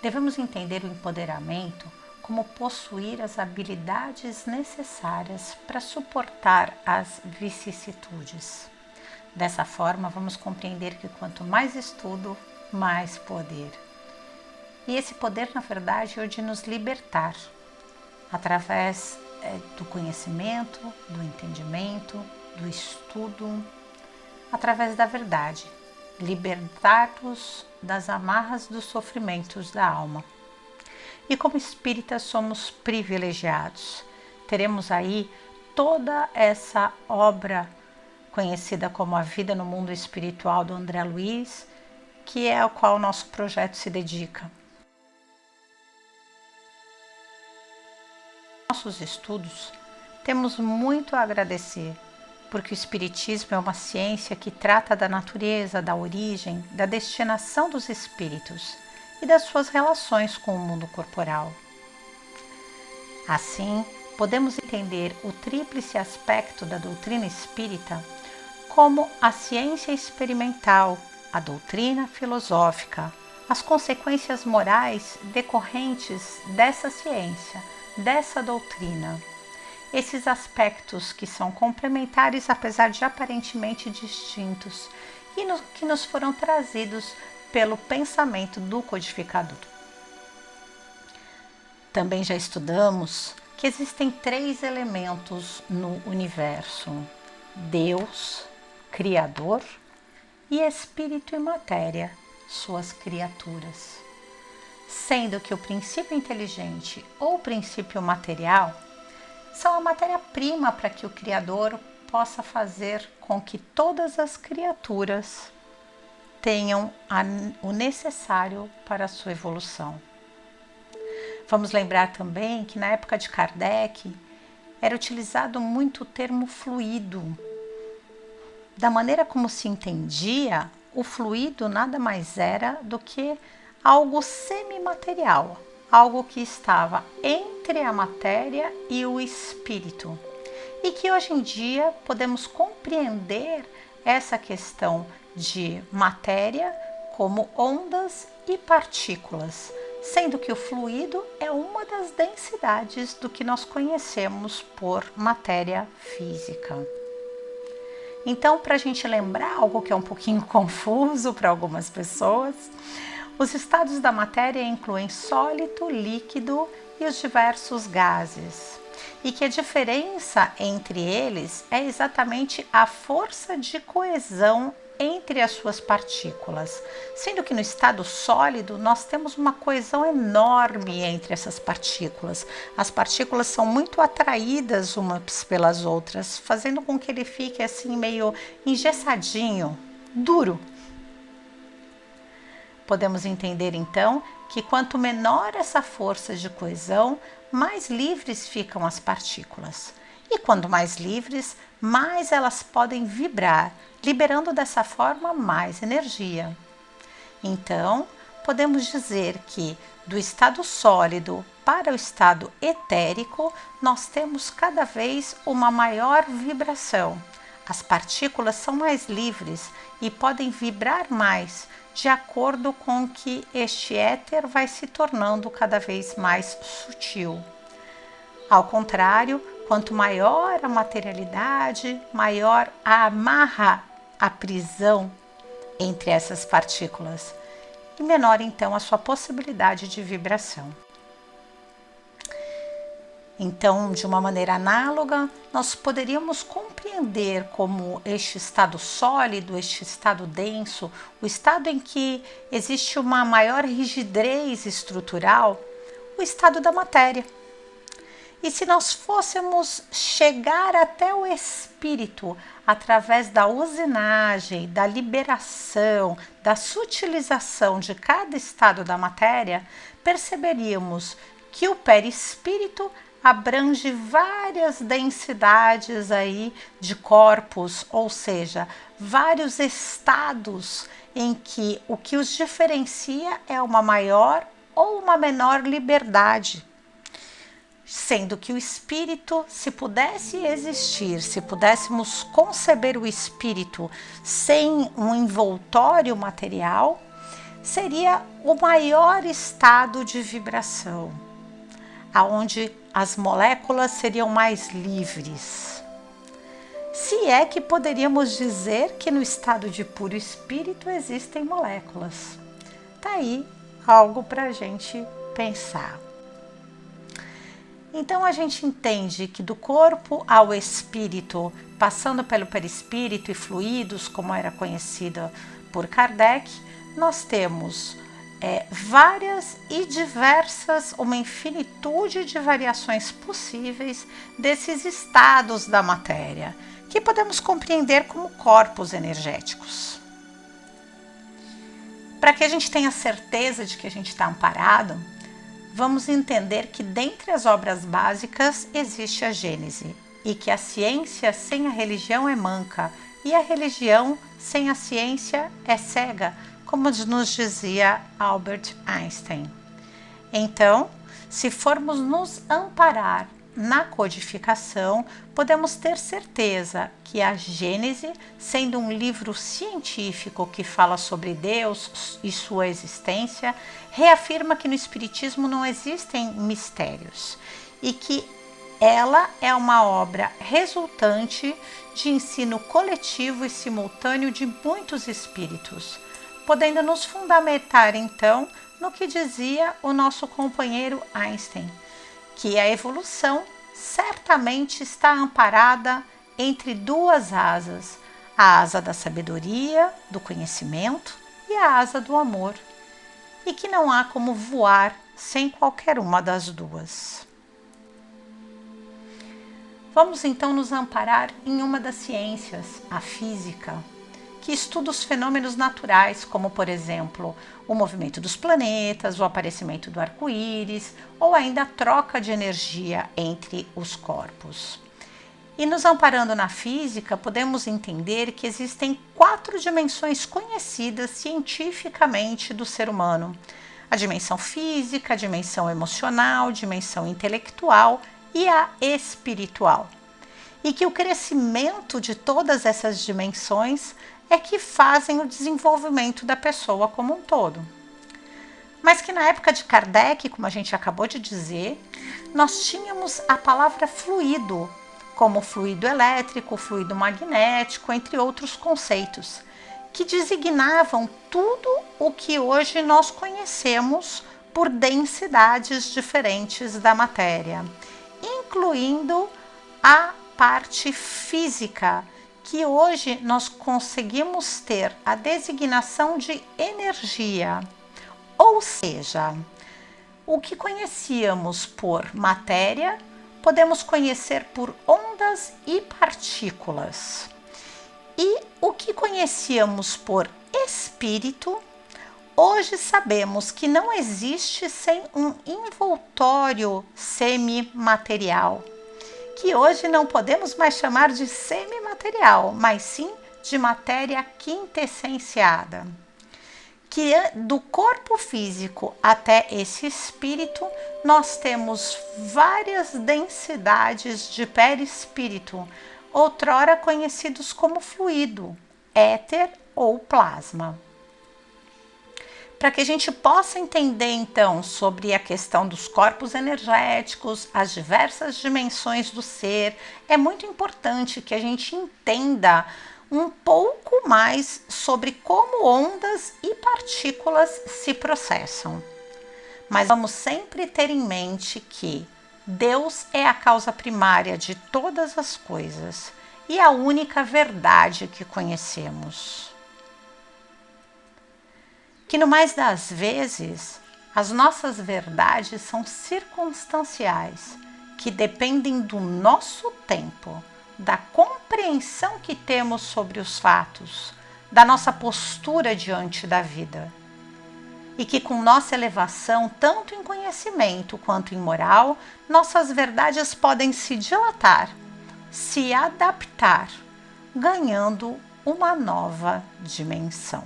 Devemos entender o empoderamento como possuir as habilidades necessárias para suportar as vicissitudes. Dessa forma, vamos compreender que quanto mais estudo, mais poder. E esse poder, na verdade, é o de nos libertar, através do conhecimento, do entendimento, do estudo, através da verdade, libertar-nos das amarras dos sofrimentos da alma. E como espíritas somos privilegiados. Teremos aí toda essa obra conhecida como A Vida no Mundo Espiritual do André Luiz, que é ao qual o nosso projeto se dedica. Nossos estudos, temos muito a agradecer, porque o Espiritismo é uma ciência que trata da natureza, da origem, da destinação dos espíritos e das suas relações com o mundo corporal. Assim, podemos entender o tríplice aspecto da doutrina espírita como a ciência experimental, a doutrina filosófica, as consequências morais decorrentes dessa ciência, dessa doutrina. Esses aspectos que são complementares, apesar de aparentemente distintos, e que nos foram trazidos pelo pensamento do codificador. Também já estudamos que existem 3 elementos no universo: Deus, Criador, e Espírito e Matéria, suas criaturas. Sendo que o princípio inteligente ou princípio material são a matéria-prima para que o Criador possa fazer com que todas as criaturas tenham o necessário para a sua evolução. Vamos lembrar também que na época de Kardec era utilizado muito o termo fluido. Da maneira como se entendia, o fluido nada mais era do que algo semimaterial, algo que estava entre a matéria e o espírito. E que hoje em dia podemos compreender essa questão de matéria como ondas e partículas, sendo que o fluido é uma das densidades do que nós conhecemos por matéria física. Então, para a gente lembrar algo que é um pouquinho confuso para algumas pessoas, os estados da matéria incluem sólido, líquido e os diversos gases, e que a diferença entre eles é exatamente a força de coesão entre as suas partículas, sendo que no estado sólido nós temos uma coesão enorme entre essas partículas. As partículas são muito atraídas umas pelas outras, fazendo com que ele fique assim meio engessadinho, duro. Podemos entender então que quanto menor essa força de coesão, mais livres ficam as partículas. E quanto mais livres, mais elas podem vibrar, liberando dessa forma mais energia. Então, podemos dizer que do estado sólido para o estado etérico, nós temos cada vez uma maior vibração. As partículas são mais livres e podem vibrar mais, de acordo com que este éter vai se tornando cada vez mais sutil. Ao contrário, quanto maior a materialidade, maior a amarra, a prisão entre essas partículas, e menor então a sua possibilidade de vibração. Então, de uma maneira análoga, nós poderíamos compreender como este estado sólido, este estado denso, o estado em que existe uma maior rigidez estrutural, o estado da matéria. E se nós fôssemos chegar até o espírito através da usinagem, da liberação, da sutilização de cada estado da matéria, perceberíamos que o perispírito abrange várias densidades aí de corpos, ou seja, vários estados em que o que os diferencia é uma maior ou uma menor liberdade. Sendo que o espírito, se pudesse existir, se pudéssemos conceber o espírito sem um envoltório material, seria o maior estado de vibração, aonde as moléculas seriam mais livres. Se é que poderíamos dizer que no estado de puro espírito existem moléculas. Tá aí algo para a gente pensar. Então a gente entende que do corpo ao espírito, passando pelo perispírito e fluidos, como era conhecida por Kardec, nós temos várias e diversas, uma infinitude de variações possíveis desses estados da matéria, que podemos compreender como corpos energéticos. Para que a gente tenha certeza de que a gente está amparado, vamos entender que dentre as obras básicas existe a Gênese e que a ciência sem a religião é manca e a religião sem a ciência é cega, como nos dizia Albert Einstein. Então, se formos nos amparar na codificação, podemos ter certeza que a Gênese, sendo um livro científico que fala sobre Deus e sua existência, reafirma que no Espiritismo não existem mistérios e que ela é uma obra resultante de ensino coletivo e simultâneo de muitos espíritos, podendo nos fundamentar então no que dizia o nosso companheiro Einstein, que a evolução certamente está amparada entre duas asas, a asa da sabedoria, do conhecimento e a asa do amor, e que não há como voar sem qualquer uma das duas. Vamos então nos amparar em uma das ciências, a física, que estuda os fenômenos naturais, como por exemplo, o movimento dos planetas, o aparecimento do arco-íris ou ainda a troca de energia entre os corpos. E nos amparando na física, podemos entender que existem 4 dimensões conhecidas cientificamente do ser humano: a dimensão física, a dimensão emocional, a dimensão intelectual e a espiritual. E que o crescimento de todas essas dimensões é que fazem o desenvolvimento da pessoa como um todo. Mas que na época de Kardec, como a gente acabou de dizer, nós tínhamos a palavra fluido, como fluido elétrico, fluido magnético, entre outros conceitos, que designavam tudo o que hoje nós conhecemos por densidades diferentes da matéria, incluindo a parte física, que hoje nós conseguimos ter a designação de energia, ou seja, o que conhecíamos por matéria, podemos conhecer por ondas e partículas. E o que conhecíamos por espírito, hoje sabemos que não existe sem um envoltório semimaterial, que hoje não podemos mais chamar de semimaterial, mas sim de matéria quintessenciada. Que do corpo físico até esse espírito, nós temos várias densidades de perispírito, outrora conhecidos como fluido, éter ou plasma. Para que a gente possa entender então sobre a questão dos corpos energéticos, as diversas dimensões do ser, é muito importante que a gente entenda um pouco mais sobre como ondas e partículas se processam. Mas vamos sempre ter em mente que Deus é a causa primária de todas as coisas e a única verdade que conhecemos. Que no mais das vezes, as nossas verdades são circunstanciais, que dependem do nosso tempo, da compreensão que temos sobre os fatos, da nossa postura diante da vida. E que com nossa elevação, tanto em conhecimento quanto em moral, nossas verdades podem se dilatar, se adaptar, ganhando uma nova dimensão.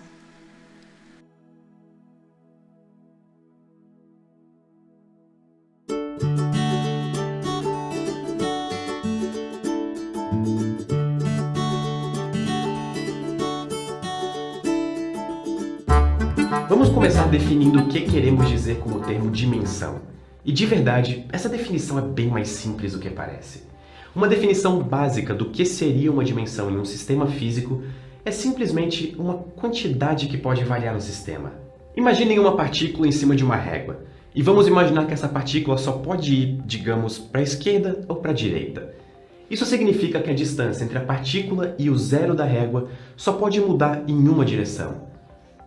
Vamos começar definindo o que queremos dizer com o termo dimensão. E de verdade, essa definição é bem mais simples do que parece. Uma definição básica do que seria uma dimensão em um sistema físico é simplesmente uma quantidade que pode variar no sistema. Imaginem uma partícula em cima de uma régua, e vamos imaginar que essa partícula só pode ir, digamos, para a esquerda ou para a direita. Isso significa que a distância entre a partícula e o zero da régua só pode mudar em uma direção.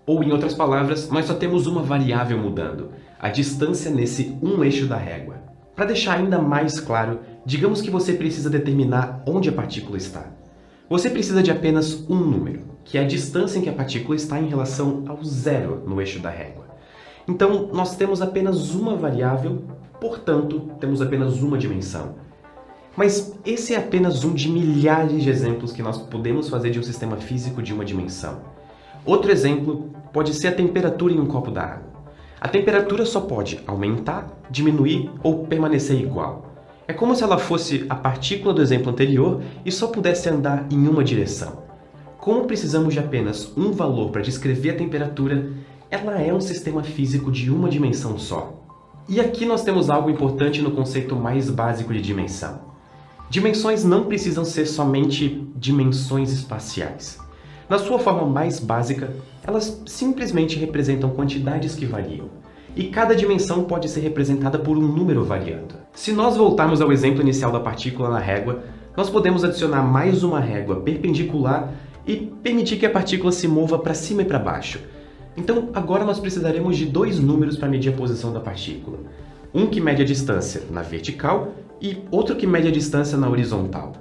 Ou, em outras palavras, nós só temos uma variável mudando, a distância nesse um eixo da régua. Para deixar ainda mais claro, digamos que você precisa determinar onde a partícula está. Você precisa de apenas um número, que é a distância em que a partícula está em relação ao zero no eixo da régua. Então, nós temos apenas uma variável, portanto, temos apenas uma dimensão. Mas esse é apenas um de milhares de exemplos que nós podemos fazer de um sistema físico de uma dimensão. Outro exemplo pode ser a temperatura em um copo d'água. A temperatura só pode aumentar, diminuir ou permanecer igual. É como se ela fosse a partícula do exemplo anterior e só pudesse andar em uma direção. Como precisamos de apenas um valor para descrever a temperatura, ela é um sistema físico de uma dimensão só. E aqui nós temos algo importante no conceito mais básico de dimensão. Dimensões não precisam ser somente dimensões espaciais. Na sua forma mais básica, elas simplesmente representam quantidades que variam. E cada dimensão pode ser representada por um número variando. Se nós voltarmos ao exemplo inicial da partícula na régua, nós podemos adicionar mais uma régua perpendicular e permitir que a partícula se mova para cima e para baixo. Então, agora nós precisaremos de dois números para medir a posição da partícula. Um que mede a distância na vertical e outro que mede a distância na horizontal.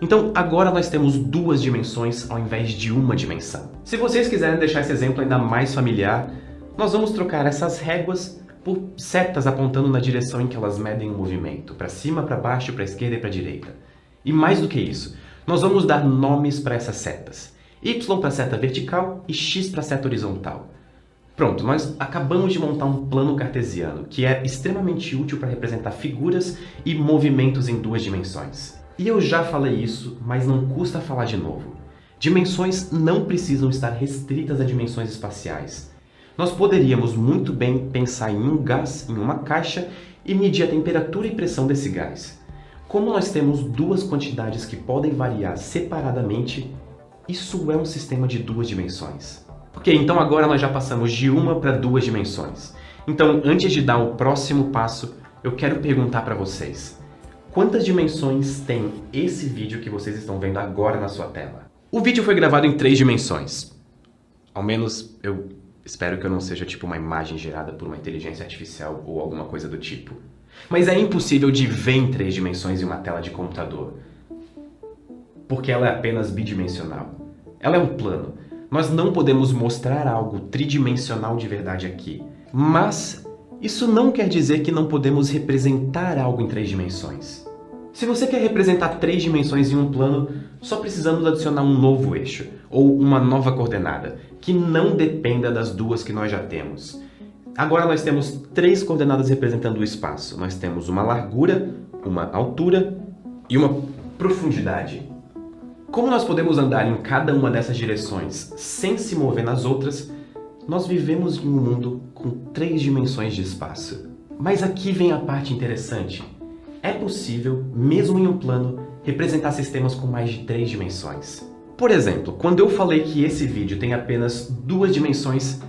Então, agora nós temos duas dimensões ao invés de uma dimensão. Se vocês quiserem deixar esse exemplo ainda mais familiar, nós vamos trocar essas réguas por setas apontando na direção em que elas medem o movimento, para cima, para baixo, para a esquerda e para a direita. E mais do que isso, nós vamos dar nomes para essas setas. Y para a seta vertical e X para a seta horizontal. Pronto, nós acabamos de montar um plano cartesiano, que é extremamente útil para representar figuras e movimentos em duas dimensões. E eu já falei isso, mas não custa falar de novo. Dimensões não precisam estar restritas a dimensões espaciais. Nós poderíamos muito bem pensar em um gás, em uma caixa, e medir a temperatura e pressão desse gás. Como nós temos duas quantidades que podem variar separadamente, isso é um sistema de duas dimensões. Ok, então agora nós já passamos de uma para duas dimensões. Então, antes de dar o próximo passo, eu quero perguntar para vocês: quantas dimensões tem esse vídeo que vocês estão vendo agora na sua tela? O vídeo foi gravado em 3 dimensões. Ao menos eu espero que eu não seja tipo uma imagem gerada por uma inteligência artificial ou alguma coisa do tipo. Mas é impossível de ver em 3 dimensões em uma tela de computador. Porque ela é apenas bidimensional. Ela é um plano. Nós não podemos mostrar algo tridimensional de verdade aqui. Mas isso não quer dizer que não podemos representar algo em 3 dimensões. Se você quer representar 3 dimensões em um plano, só precisamos adicionar um novo eixo, ou uma nova coordenada, que não dependa das duas que nós já temos. Agora nós temos 3 coordenadas representando o espaço. Nós temos uma largura, uma altura e uma profundidade. Como nós podemos andar em cada uma dessas direções sem se mover nas outras, nós vivemos em um mundo com 3 dimensões de espaço. Mas aqui vem a parte interessante. É possível, mesmo em um plano, representar sistemas com mais de 3 dimensões. Por exemplo, quando eu falei que esse vídeo tem apenas 2 dimensões,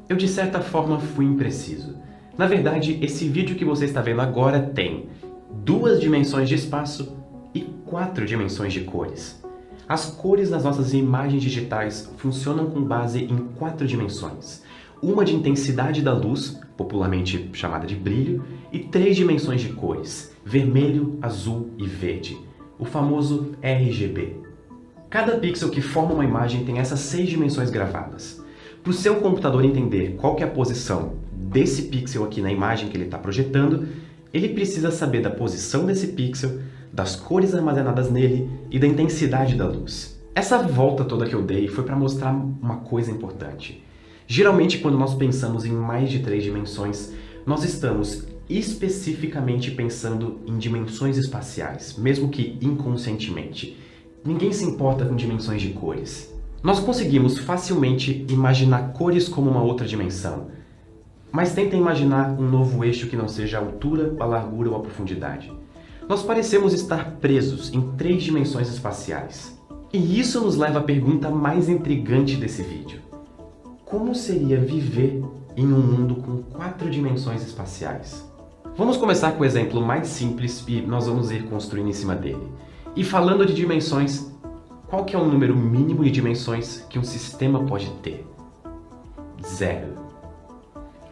eu de certa forma fui impreciso. Na verdade, esse vídeo que você está vendo agora tem 2 dimensões de espaço e 4 dimensões de cores. As cores nas nossas imagens digitais funcionam com base em 4 dimensões. Uma de intensidade da luz, popularmente chamada de brilho, e 3 dimensões de cores, vermelho, azul e verde, o famoso RGB. Cada pixel que forma uma imagem tem essas 6 dimensões gravadas. Para o seu computador entender qual que é a posição desse pixel aqui na imagem que ele está projetando, ele precisa saber da posição desse pixel, das cores armazenadas nele e da intensidade da luz. Essa volta toda que eu dei foi para mostrar uma coisa importante. Geralmente, quando nós pensamos em mais de 3 dimensões, nós estamos especificamente pensando em dimensões espaciais, mesmo que inconscientemente. Ninguém se importa com dimensões de cores. Nós conseguimos facilmente imaginar cores como uma outra dimensão, mas tenta imaginar um novo eixo que não seja a altura, a largura ou a profundidade. Nós parecemos estar presos em 3 dimensões espaciais. E isso nos leva à pergunta mais intrigante desse vídeo. Como seria viver em um mundo com 4 dimensões espaciais? Vamos começar com o exemplo mais simples e nós vamos ir construindo em cima dele. E falando de dimensões, qual que é o número mínimo de dimensões que um sistema pode ter? 0.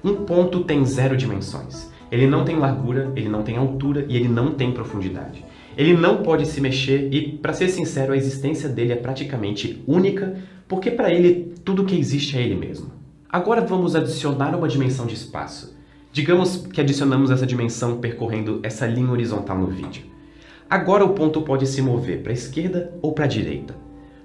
Um ponto tem 0 dimensões. Ele não tem largura, ele não tem altura e ele não tem profundidade. Ele não pode se mexer e, para ser sincero, a existência dele é praticamente única, porque para ele tudo que existe é ele mesmo. Agora vamos adicionar uma dimensão de espaço. Digamos que adicionamos essa dimensão percorrendo essa linha horizontal no vídeo. Agora o ponto pode se mover para a esquerda ou para a direita.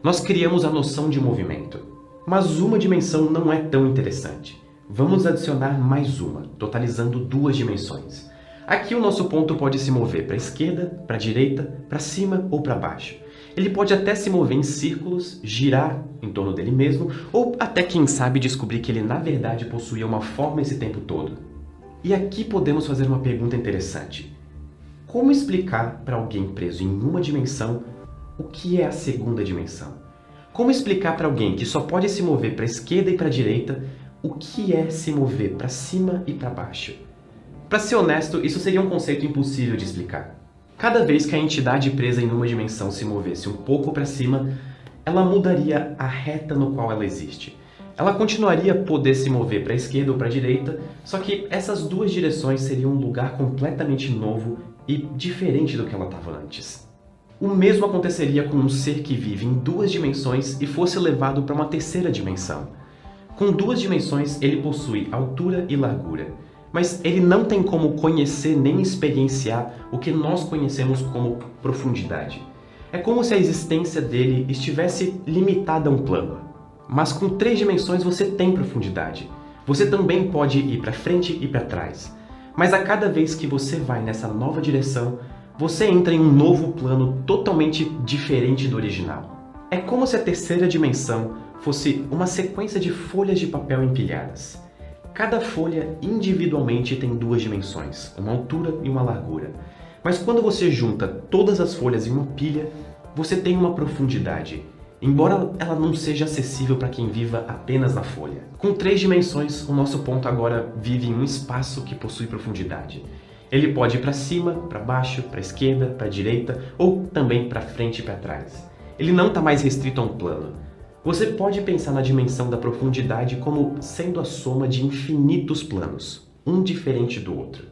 Nós criamos a noção de movimento. Mas uma dimensão não é tão interessante. Vamos adicionar mais uma, totalizando 2 dimensões. Aqui o nosso ponto pode se mover para a esquerda, para a direita, para cima ou para baixo. Ele pode até se mover em círculos, girar em torno dele mesmo, ou até, quem sabe, descobrir que ele na verdade possuía uma forma esse tempo todo. E aqui podemos fazer uma pergunta interessante. Como explicar para alguém preso em uma dimensão o que é a segunda dimensão? Como explicar para alguém que só pode se mover para a esquerda e para a direita o que é se mover para cima e para baixo? Para ser honesto, isso seria um conceito impossível de explicar. Cada vez que a entidade presa em uma dimensão se movesse um pouco para cima, ela mudaria a reta no qual ela existe. Ela continuaria a poder se mover para a esquerda ou para a direita, só que essas 2 direções seriam um lugar completamente novo e diferente do que ela estava antes. O mesmo aconteceria com um ser que vive em 2 dimensões e fosse levado para uma 3ª dimensão. Com 2 dimensões, ele possui altura e largura, mas ele não tem como conhecer nem experienciar o que nós conhecemos como profundidade. É como se a existência dele estivesse limitada a um plano. Mas com 3 dimensões você tem profundidade. Você também pode ir para frente e para trás. Mas a cada vez que você vai nessa nova direção, você entra em um novo plano totalmente diferente do original. É como se a 3ª dimensão fosse uma sequência de folhas de papel empilhadas. Cada folha individualmente tem 2 dimensões, uma altura e uma largura. Mas quando você junta todas as folhas em uma pilha, você tem uma profundidade, embora ela não seja acessível para quem viva apenas na folha. Com 3 dimensões, o nosso ponto agora vive em um espaço que possui profundidade. Ele pode ir para cima, para baixo, para a esquerda, para a direita ou também para frente e para trás. Ele não está mais restrito a um plano. Você pode pensar na dimensão da profundidade como sendo a soma de infinitos planos, um diferente do outro.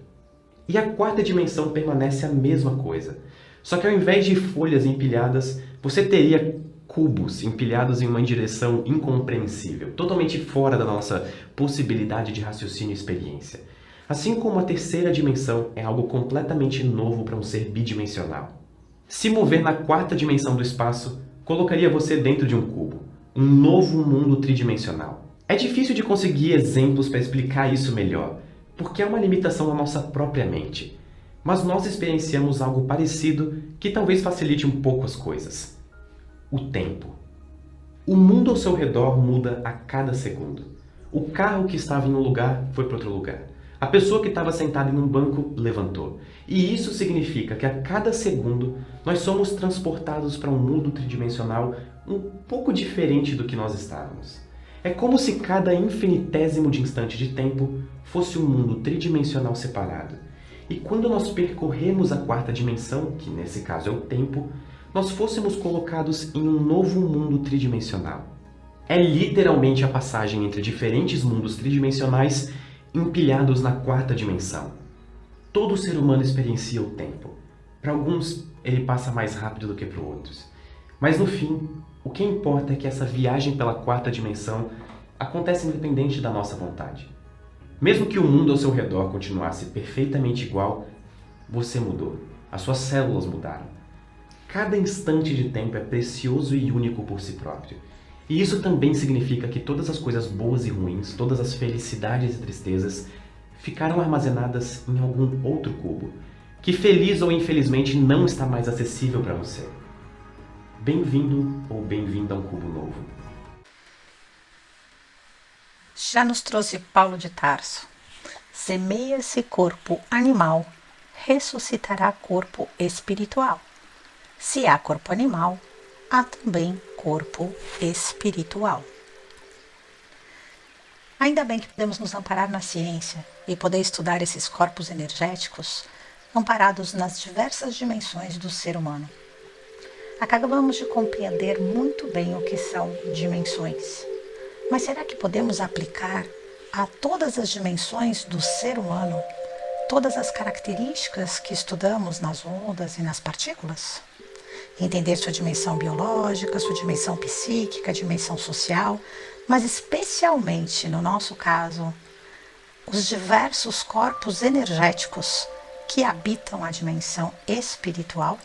E a 4ª dimensão permanece a mesma coisa, só que ao invés de folhas empilhadas, você teria cubos empilhados em uma direção incompreensível, totalmente fora da nossa possibilidade de raciocínio e experiência. Assim como a 3ª dimensão é algo completamente novo para um ser bidimensional. Se mover na 4ª dimensão do espaço colocaria você dentro de um cubo, um novo mundo tridimensional. É difícil de conseguir exemplos para explicar isso melhor, porque é uma limitação da nossa própria mente. Mas nós experienciamos algo parecido que talvez facilite um pouco as coisas. O tempo. O mundo ao seu redor muda a cada segundo. O carro que estava em um lugar foi para outro lugar. A pessoa que estava sentada em um banco levantou. E isso significa que a cada segundo nós somos transportados para um mundo tridimensional um pouco diferente do que nós estávamos. É como se cada infinitésimo de instante de tempo fosse um mundo tridimensional separado. E quando nós percorremos a 4ª dimensão, que nesse caso é o tempo, nós fôssemos colocados em um novo mundo tridimensional. É literalmente a passagem entre diferentes mundos tridimensionais empilhados na 4ª dimensão. Todo ser humano experiencia o tempo. Para alguns, ele passa mais rápido do que para outros. Mas no fim, o que importa é que essa viagem pela 4ª dimensão acontece independente da nossa vontade. Mesmo que o mundo ao seu redor continuasse perfeitamente igual, você mudou. As suas células mudaram. Cada instante de tempo é precioso e único por si próprio. E isso também significa que todas as coisas boas e ruins, todas as felicidades e tristezas, ficaram armazenadas em algum outro cubo, que feliz ou infelizmente não está mais acessível para você. Bem-vindo ou bem-vinda a um cubo novo. Já nos trouxe Paulo de Tarso. Semeia-se corpo animal, ressuscitará corpo espiritual. Se há corpo animal, há também corpo espiritual. Ainda bem que podemos nos amparar na ciência e poder estudar esses corpos energéticos amparados nas diversas dimensões do ser humano. Acabamos de compreender muito bem o que são dimensões. Mas será que podemos aplicar a todas as dimensões do ser humano todas as características que estudamos nas ondas e nas partículas? Entender sua dimensão biológica, sua dimensão psíquica, dimensão social, mas especialmente, no nosso caso, os diversos corpos energéticos que habitam a dimensão espiritual?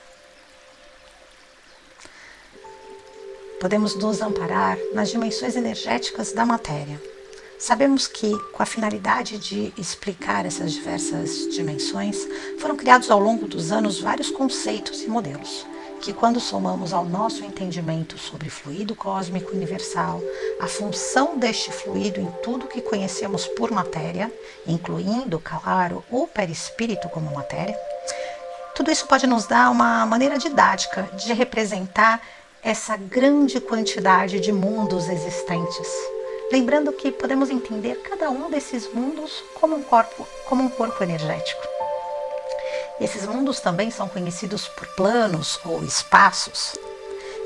Podemos nos amparar nas dimensões energéticas da matéria. Sabemos que, com a finalidade de explicar essas diversas dimensões, foram criados ao longo dos anos vários conceitos e modelos, que, quando somamos ao nosso entendimento sobre fluido cósmico universal, a função deste fluido em tudo que conhecemos por matéria, incluindo, claro, o perispírito como matéria, tudo isso pode nos dar uma maneira didática de representar essa grande quantidade de mundos existentes. Lembrando que podemos entender cada um desses mundos como um corpo energético. Esses mundos também são conhecidos por planos ou espaços,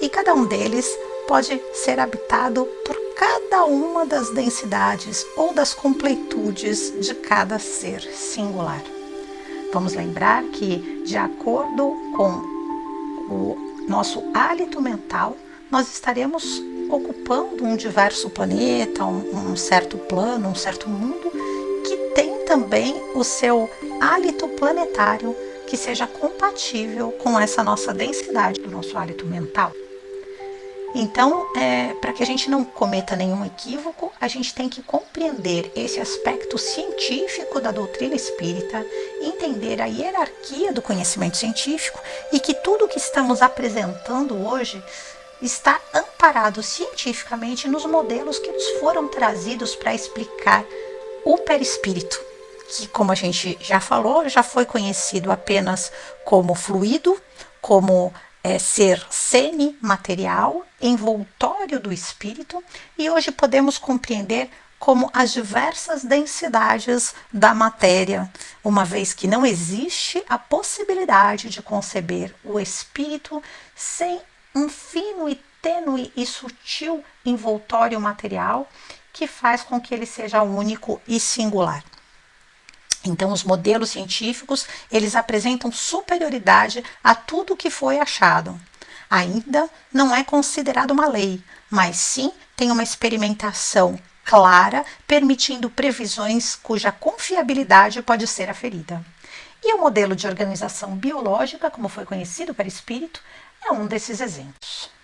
e cada um deles pode ser habitado por cada uma das densidades ou das completudes de cada ser singular. Vamos lembrar que, de acordo com o nosso hálito mental, nós estaremos ocupando um diverso planeta, um certo plano, um certo mundo, que tem também o seu hálito planetário que seja compatível com essa nossa densidade do nosso hálito mental. Então, para que a gente não cometa nenhum equívoco, a gente tem que compreender esse aspecto científico da doutrina espírita, entender a hierarquia do conhecimento científico e que tudo que estamos apresentando hoje está amparado cientificamente nos modelos que nos foram trazidos para explicar o perispírito, que, como a gente já falou, já foi conhecido apenas como fluido, como ser semi-material, envoltório do espírito, e hoje podemos compreender como as diversas densidades da matéria, uma vez que não existe a possibilidade de conceber o espírito sem um fino e tênue e sutil envoltório material que faz com que ele seja único e singular. Então, os modelos científicos, eles apresentam superioridade a tudo que foi achado. Ainda não é considerado uma lei, mas sim tem uma experimentação clara, permitindo previsões cuja confiabilidade pode ser aferida. E o modelo de organização biológica, como foi conhecido para espírito, é um desses exemplos.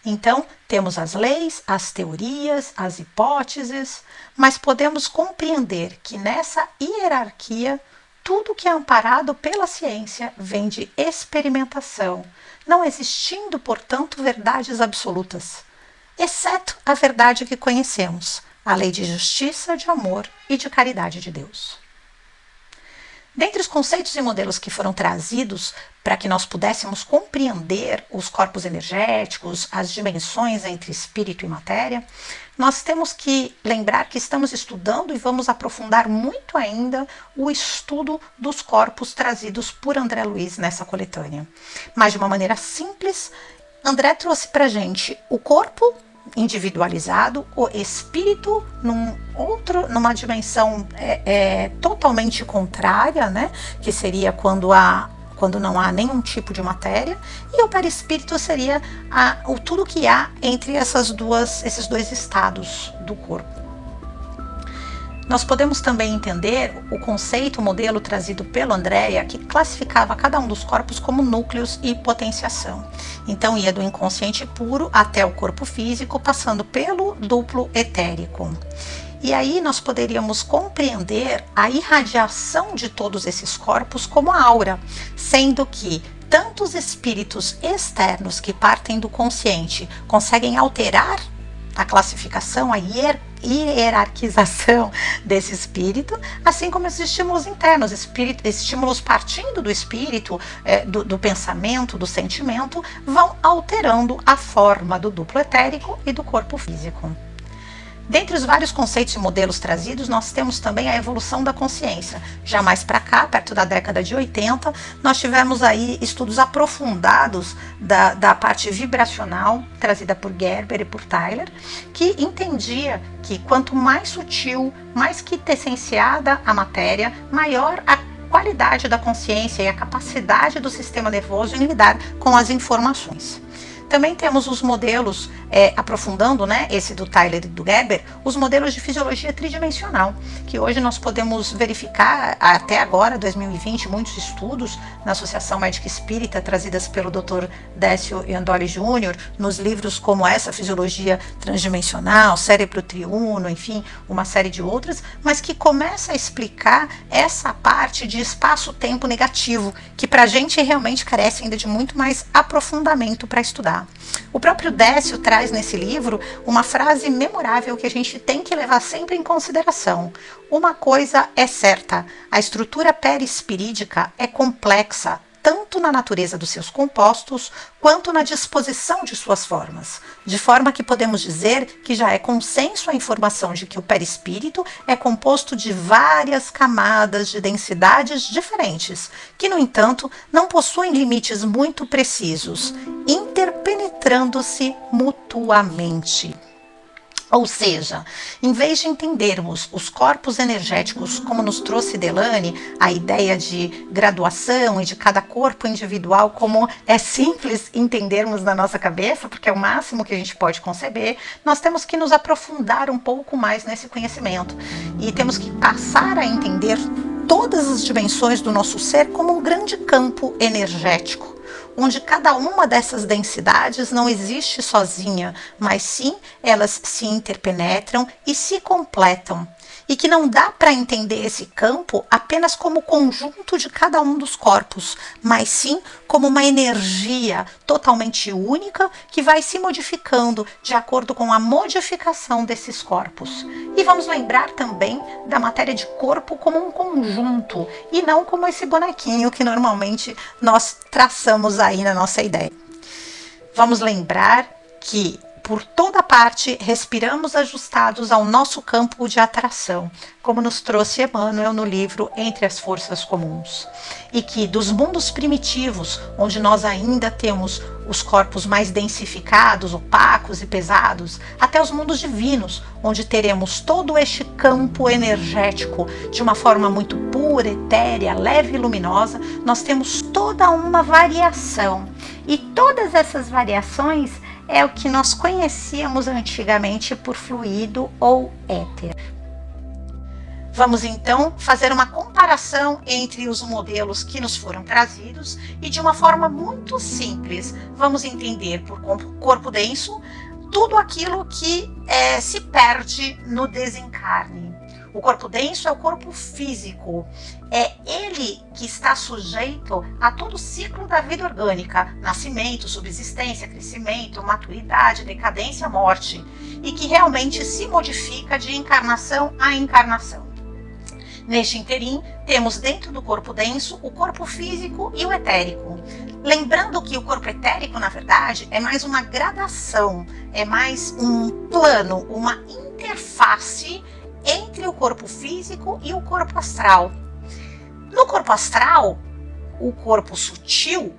Então, temos as leis, as teorias, as hipóteses, mas podemos compreender que nessa hierarquia, tudo que é amparado pela ciência vem de experimentação, não existindo, portanto, verdades absolutas, exceto a verdade que conhecemos, a lei de justiça, de amor e de caridade de Deus. Dentre os conceitos e modelos que foram trazidos para que nós pudéssemos compreender os corpos energéticos, as dimensões entre espírito e matéria, nós temos que lembrar que estamos estudando e vamos aprofundar muito ainda o estudo dos corpos trazidos por André Luiz nessa coletânea. Mas de uma maneira simples, André trouxe para a gente o corpo individualizado, o espírito numa dimensão totalmente contrária, né? Que seria quando não há nenhum tipo de matéria, e o perispírito seria tudo que há entre esses dois estados do corpo. Nós podemos também entender o conceito, o modelo trazido pelo Andréa, que classificava cada um dos corpos como núcleos e potenciação. Então ia do inconsciente puro até o corpo físico, passando pelo duplo etérico. E aí nós poderíamos compreender a irradiação de todos esses corpos como a aura, sendo que tanto os espíritos externos que partem do consciente conseguem alterar a classificação, a hierarquização desse espírito, assim como os estímulos internos, estímulos partindo do espírito, do pensamento, do sentimento, vão alterando a forma do duplo etérico e do corpo físico. Dentre os vários conceitos e modelos trazidos, nós temos também a evolução da consciência. Já mais para cá, perto da década de 80, nós tivemos aí estudos aprofundados da parte vibracional, trazida por Gerber e por Tyler, que entendia que quanto mais sutil, mais quintessenciada a matéria, maior a qualidade da consciência e a capacidade do sistema nervoso em lidar com as informações. Também temos os modelos, aprofundando, né, esse do Tyler e do Gerber, os modelos de fisiologia tridimensional, que hoje nós podemos verificar, até agora, 2020, muitos estudos na Associação Médica Espírita, trazidas pelo Dr. Décio Iandoli Jr., nos livros como essa, Fisiologia Transdimensional, Cérebro Triuno, enfim, uma série de outras, mas que começa a explicar essa parte de espaço-tempo negativo, que para a gente realmente carece ainda de muito mais aprofundamento para estudar. O próprio Décio traz nesse livro uma frase memorável que a gente tem que levar sempre em consideração. Uma coisa é certa, a estrutura perispirídica é complexa, tanto na natureza dos seus compostos, quanto na disposição de suas formas, de forma que podemos dizer que já é consenso a informação de que o perispírito é composto de várias camadas de densidades diferentes, que, no entanto, não possuem limites muito precisos, interpenetrando-se mutuamente. Ou seja, em vez de entendermos os corpos energéticos como nos trouxe Delane, a ideia de graduação e de cada corpo individual como é simples entendermos na nossa cabeça, porque é o máximo que a gente pode conceber, nós temos que nos aprofundar um pouco mais nesse conhecimento e temos que passar a entender todas as dimensões do nosso ser como um grande campo energético, onde cada uma dessas densidades não existe sozinha, mas sim elas se interpenetram e se completam. E que não dá para entender esse campo apenas como conjunto de cada um dos corpos, mas sim como uma energia totalmente única que vai se modificando de acordo com a modificação desses corpos. E vamos lembrar também da matéria de corpo como um conjunto e não como esse bonequinho que normalmente nós traçamos aí na nossa ideia. Vamos lembrar que por toda parte, respiramos ajustados ao nosso campo de atração, como nos trouxe Emmanuel no livro Entre as Forças Comuns. E que dos mundos primitivos, onde nós ainda temos os corpos mais densificados, opacos e pesados, até os mundos divinos, onde teremos todo este campo energético de uma forma muito pura, etérea, leve e luminosa, nós temos toda uma variação. E todas essas variações é o que nós conhecíamos antigamente por fluido ou éter. Vamos então fazer uma comparação entre os modelos que nos foram trazidos e de uma forma muito simples. Vamos entender por corpo denso tudo aquilo que se perde no desencarne. O corpo denso é o corpo físico, é ele que está sujeito a todo o ciclo da vida orgânica, nascimento, subsistência, crescimento, maturidade, decadência, morte, e que realmente se modifica de encarnação a encarnação. Neste interim, temos dentro do corpo denso o corpo físico e o etérico. Lembrando que o corpo etérico, na verdade, é mais uma gradação, é mais um plano, uma interface entre o corpo físico e o corpo astral. No corpo astral, o corpo sutil,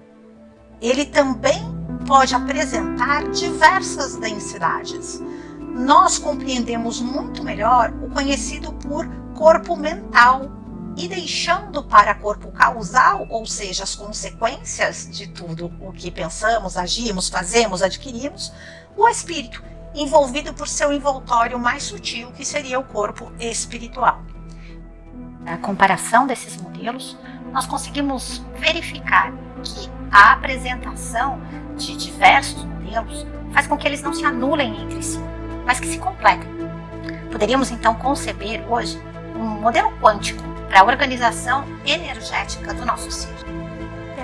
ele também pode apresentar diversas densidades. Nós compreendemos muito melhor o conhecido por corpo mental e deixando para corpo causal, ou seja, as consequências de tudo o que pensamos, agimos, fazemos, adquirimos, o espírito, envolvido por seu envoltório mais sutil, que seria o corpo espiritual. Na comparação desses modelos, nós conseguimos verificar que a apresentação de diversos modelos faz com que eles não se anulem entre si, mas que se completem. Poderíamos então conceber hoje um modelo quântico para a organização energética do nosso ser.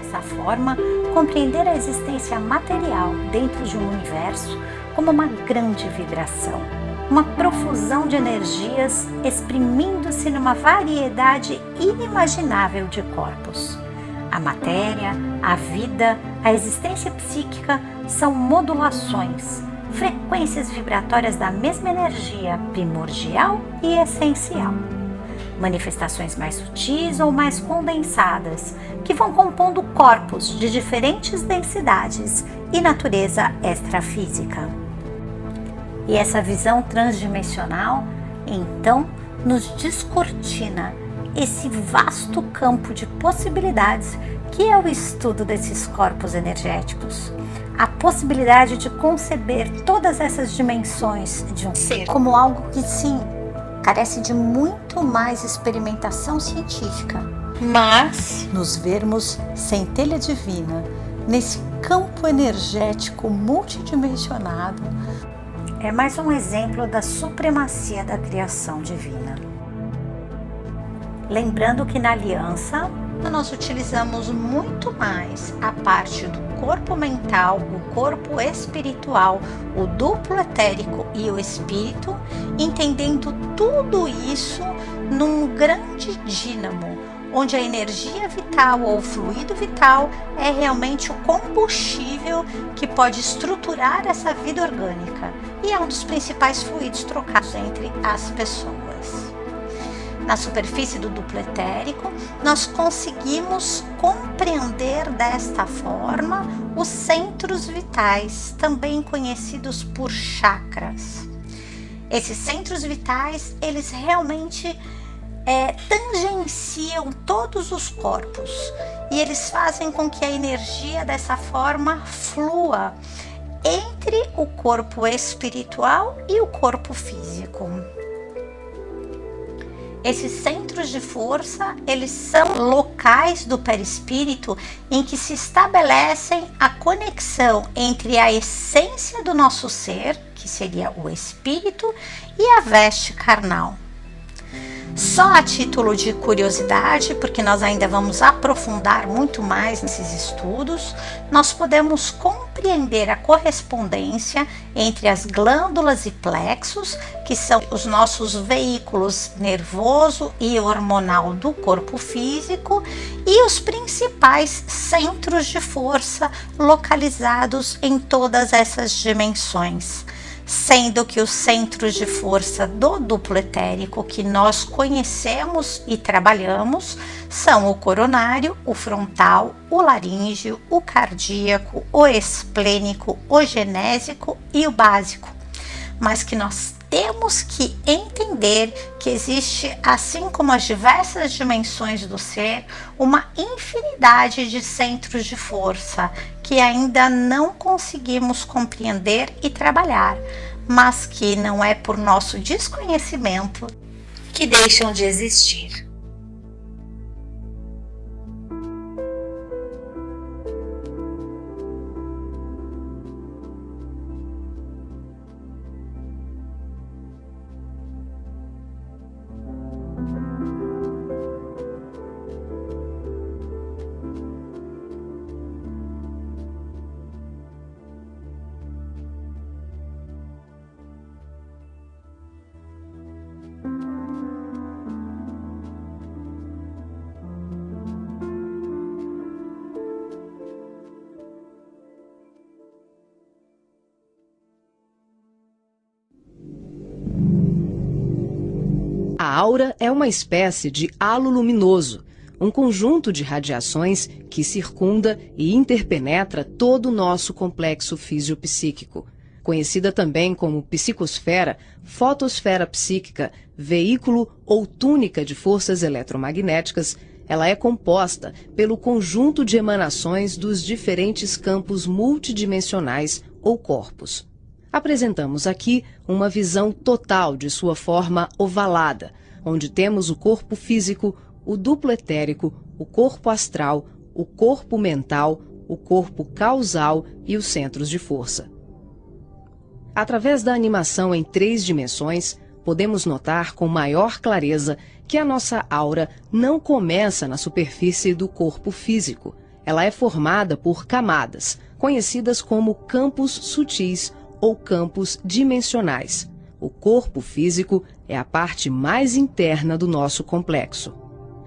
dessa forma, compreender a existência material dentro de um universo como uma grande vibração, uma profusão de energias exprimindo-se numa variedade inimaginável de corpos. A matéria, a vida, a existência psíquica são modulações, frequências vibratórias da mesma energia primordial e essencial. Manifestações mais sutis ou mais condensadas, que vão compondo corpos de diferentes densidades e natureza extrafísica. E essa visão transdimensional, então, nos descortina esse vasto campo de possibilidades que é o estudo desses corpos energéticos. A possibilidade de conceber todas essas dimensões de um ser como algo que, sim, carece de muito mais experimentação científica, mas nos vermos centelha divina nesse campo energético multidimensionado é mais um exemplo da supremacia da criação divina. Lembrando que na aliança nós utilizamos muito mais a parte do corpo mental, o corpo espiritual, o duplo etérico e o espírito, entendendo tudo isso num grande dínamo, onde a energia vital ou o fluido vital é realmente o combustível que pode estruturar essa vida orgânica e é um dos principais fluidos trocados entre as pessoas. Na superfície do duplo etérico, nós conseguimos compreender desta forma os centros vitais, também conhecidos por chakras. Esses centros vitais, eles realmente tangenciam todos os corpos e eles fazem com que a energia dessa forma flua entre o corpo espiritual e o corpo físico. Esses centros de força, eles são locais do perispírito em que se estabelecem a conexão entre a essência do nosso ser, que seria o espírito, e a veste carnal. Só a título de curiosidade, porque nós ainda vamos aprofundar muito mais nesses estudos, nós podemos compreender a correspondência entre as glândulas e plexos, que são os nossos veículos nervoso e hormonal do corpo físico, e os principais centros de força localizados em todas essas dimensões. Sendo que os centros de força do duplo etérico que nós conhecemos e trabalhamos são o coronário, o frontal, o laríngeo, o cardíaco, o esplênico, o genésico e o básico. Mas que nós temos que entender que existe, assim como as diversas dimensões do ser, uma infinidade de centros de força que ainda não conseguimos compreender e trabalhar, mas que não é por nosso desconhecimento que deixam de existir. A aura é uma espécie de halo luminoso, um conjunto de radiações que circunda e interpenetra todo o nosso complexo fisiopsíquico. Conhecida também como psicosfera, fotosfera psíquica, veículo ou túnica de forças eletromagnéticas, ela é composta pelo conjunto de emanações dos diferentes campos multidimensionais ou corpos. Apresentamos aqui uma visão total de sua forma ovalada, onde temos o corpo físico, o duplo etérico, o corpo astral, o corpo mental, o corpo causal e os centros de força. Através da animação em 3 dimensões, podemos notar com maior clareza que a nossa aura não começa na superfície do corpo físico. ela é formada por camadas, conhecidas como campos sutis ou campos dimensionais. O corpo físico é a parte mais interna do nosso complexo.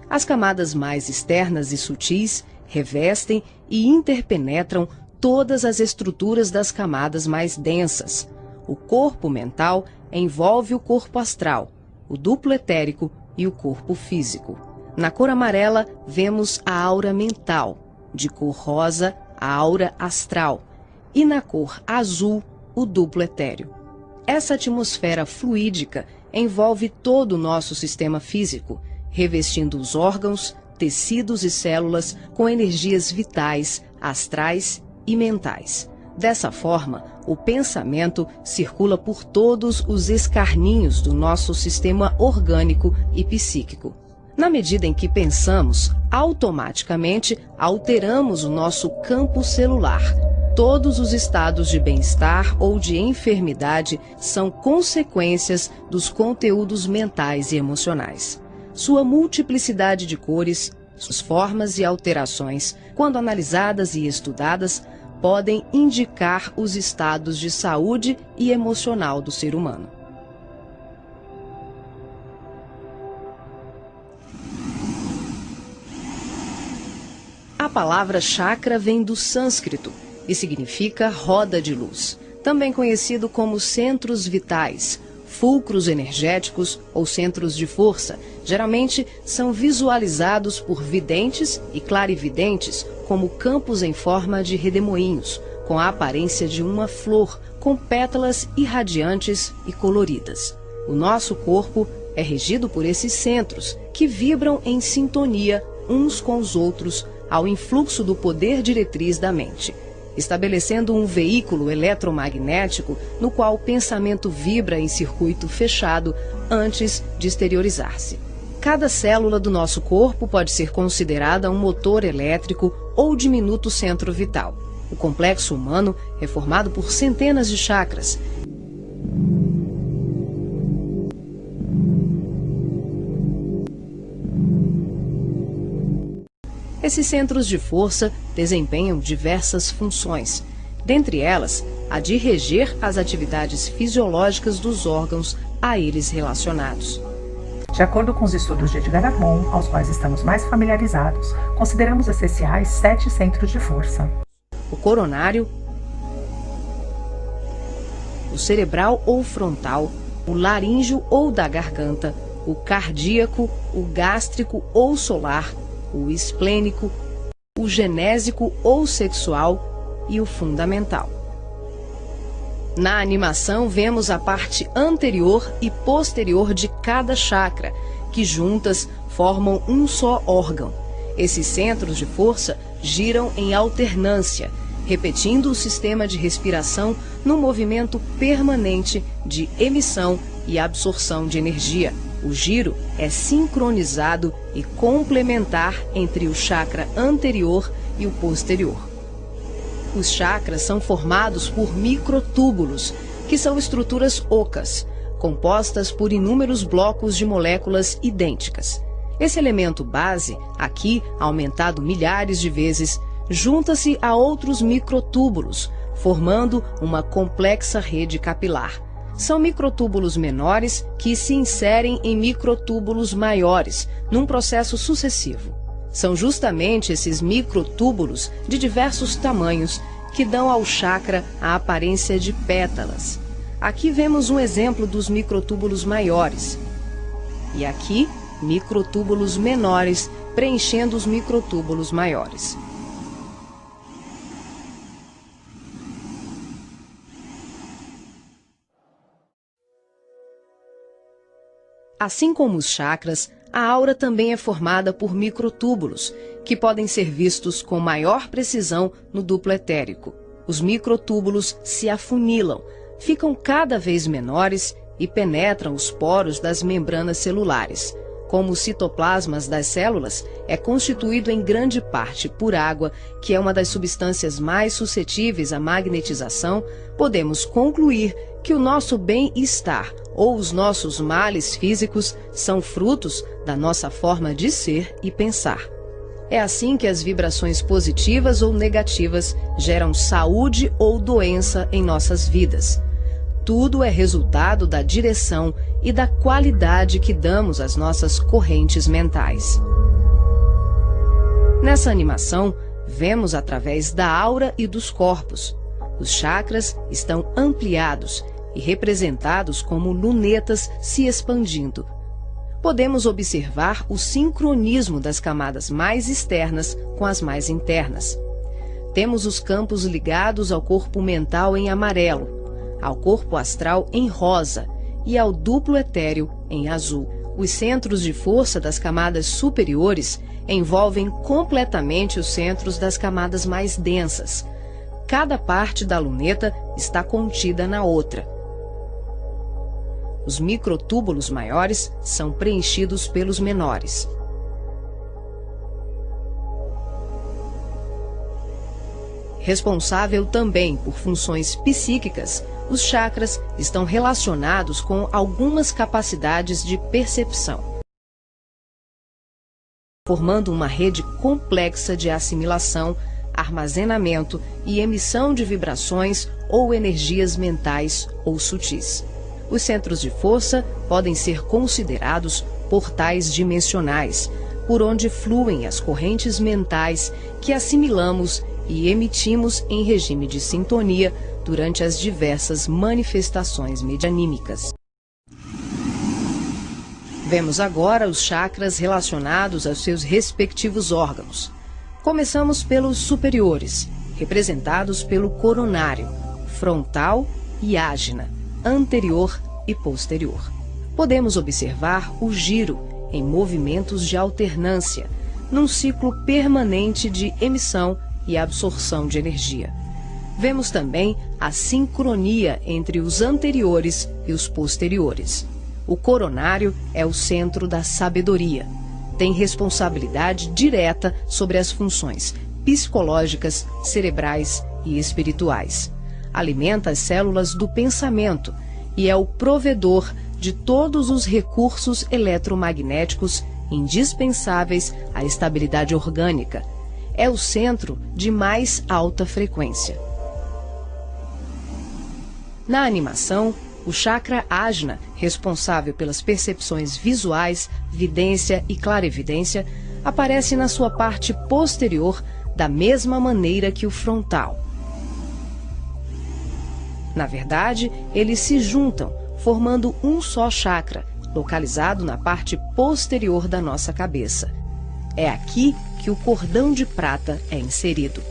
As camadas mais externas e sutis revestem e interpenetram todas as estruturas das camadas mais densas. O corpo mental envolve o corpo astral, o duplo etérico e o corpo físico. Na cor amarela, vemos a aura mental, de cor rosa, a aura astral, e na cor azul, o duplo etéreo. Essa atmosfera fluídica envolve todo o nosso sistema físico, revestindo os órgãos, tecidos e células com energias vitais, astrais e mentais. Dessa forma, o pensamento circula por todos os escarninhos do nosso sistema orgânico e psíquico. Na medida em que pensamos, automaticamente alteramos o nosso campo celular. Todos os estados de bem-estar ou de enfermidade são consequências dos conteúdos mentais e emocionais. Sua multiplicidade de cores, suas formas e alterações, quando analisadas e estudadas, podem indicar os estados de saúde e emocional do ser humano. A palavra chakra vem do sânscrito e significa roda de luz, também conhecido como centros vitais, fulcros energéticos ou centros de força. Geralmente são visualizados por videntes e clarividentes como campos em forma de redemoinhos, com a aparência de uma flor, com pétalas irradiantes e coloridas. O nosso corpo é regido por esses centros, que vibram em sintonia uns com os outros ao influxo do poder diretriz da mente, estabelecendo um veículo eletromagnético no qual o pensamento vibra em circuito fechado antes de exteriorizar-se. Cada célula do nosso corpo pode ser considerada um motor elétrico ou diminuto centro vital. O complexo humano é formado por centenas de chakras. Esses centros de força desempenham diversas funções, dentre elas a de reger as atividades fisiológicas dos órgãos a eles relacionados. De acordo com os estudos de Edgar Armon, aos quais estamos mais familiarizados, consideramos essenciais 7 centros de força: o coronário, o cerebral ou frontal, o laríngeo ou da garganta, o cardíaco, o gástrico ou solar, o esplênico, o genésico ou sexual e o fundamental. Na animação, vemos a parte anterior e posterior de cada chakra, que juntas formam um só órgão. Esses centros de força giram em alternância, repetindo o sistema de respiração num movimento permanente de emissão e absorção de energia. O giro é sincronizado e complementar entre o chakra anterior e o posterior. Os chakras são formados por microtúbulos, que são estruturas ocas, compostas por inúmeros blocos de moléculas idênticas. Esse elemento base, aqui aumentado milhares de vezes, junta-se a outros microtúbulos, formando uma complexa rede capilar. São microtúbulos menores que se inserem em microtúbulos maiores, num processo sucessivo. São justamente esses microtúbulos de diversos tamanhos que dão ao chakra a aparência de pétalas. Aqui vemos um exemplo dos microtúbulos maiores. E aqui, microtúbulos menores preenchendo os microtúbulos maiores. Assim como os chakras, a aura também é formada por microtúbulos, que podem ser vistos com maior precisão no duplo etérico. Os microtúbulos se afunilam, ficam cada vez menores e penetram os poros das membranas celulares. Como os citoplasmas das células é constituído em grande parte por água, que é uma das substâncias mais suscetíveis à magnetização, podemos concluir que o nosso bem-estar ou os nossos males físicos são frutos da nossa forma de ser e pensar. É assim que as vibrações positivas ou negativas geram saúde ou doença em nossas vidas. Tudo é resultado da direção e da qualidade que damos às nossas correntes mentais. Nessa animação, vemos através da aura e dos corpos. Os chakras estão ampliados e representados como lunetas se expandindo. Podemos observar o sincronismo das camadas mais externas com as mais internas. Temos os campos ligados ao corpo mental em amarelo, ao corpo astral em rosa e ao duplo etéreo em azul. Os centros de força das camadas superiores envolvem completamente os centros das camadas mais densas. Cada parte da luneta está contida na outra. Os microtúbulos maiores são preenchidos pelos menores. Responsável também por funções psíquicas, os chakras estão relacionados com algumas capacidades de percepção, formando uma rede complexa de assimilação, armazenamento e emissão de vibrações ou energias mentais ou sutis. Os centros de força podem ser considerados portais dimensionais, por onde fluem as correntes mentais que assimilamos e emitimos em regime de sintonia durante as diversas manifestações medianímicas. Vemos agora os chakras relacionados aos seus respectivos órgãos. Começamos pelos superiores, representados pelo coronário, frontal e ágina, anterior e posterior. Podemos observar o giro em movimentos de alternância, num ciclo permanente de emissão e absorção de energia. Vemos também a sincronia entre os anteriores e os posteriores. O coronário é o centro da sabedoria. Tem responsabilidade direta sobre as funções psicológicas, cerebrais e espirituais. Alimenta as células do pensamento e é o provedor de todos os recursos eletromagnéticos indispensáveis à estabilidade orgânica. É o centro de mais alta frequência. Na animação, o chakra ágina, responsável pelas percepções visuais, vidência e clarevidência, aparece na sua parte posterior da mesma maneira que o frontal. Na verdade, eles se juntam, formando um só chakra, localizado na parte posterior da nossa cabeça. É aqui que o cordão de prata é inserido.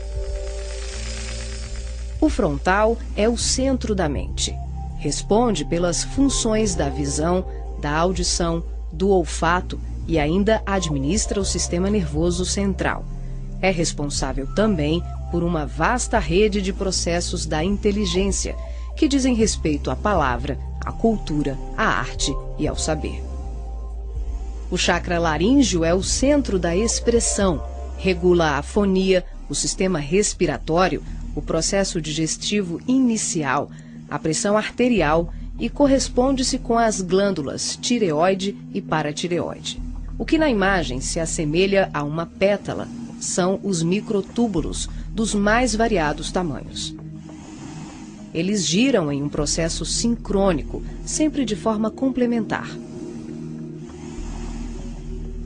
O frontal é o centro da mente. Responde pelas funções da visão, da audição, do olfato e ainda administra o sistema nervoso central. É responsável também por uma vasta rede de processos da inteligência, que dizem respeito à palavra, à cultura, à arte e ao saber. O chakra laríngeo é o centro da expressão, regula a afonia, o sistema respiratório, o processo digestivo inicial, a pressão arterial e corresponde-se com as glândulas tireoide e paratireoide. O que na imagem se assemelha a uma pétala são os microtúbulos dos mais variados tamanhos. Eles giram em um processo sincrônico, sempre de forma complementar.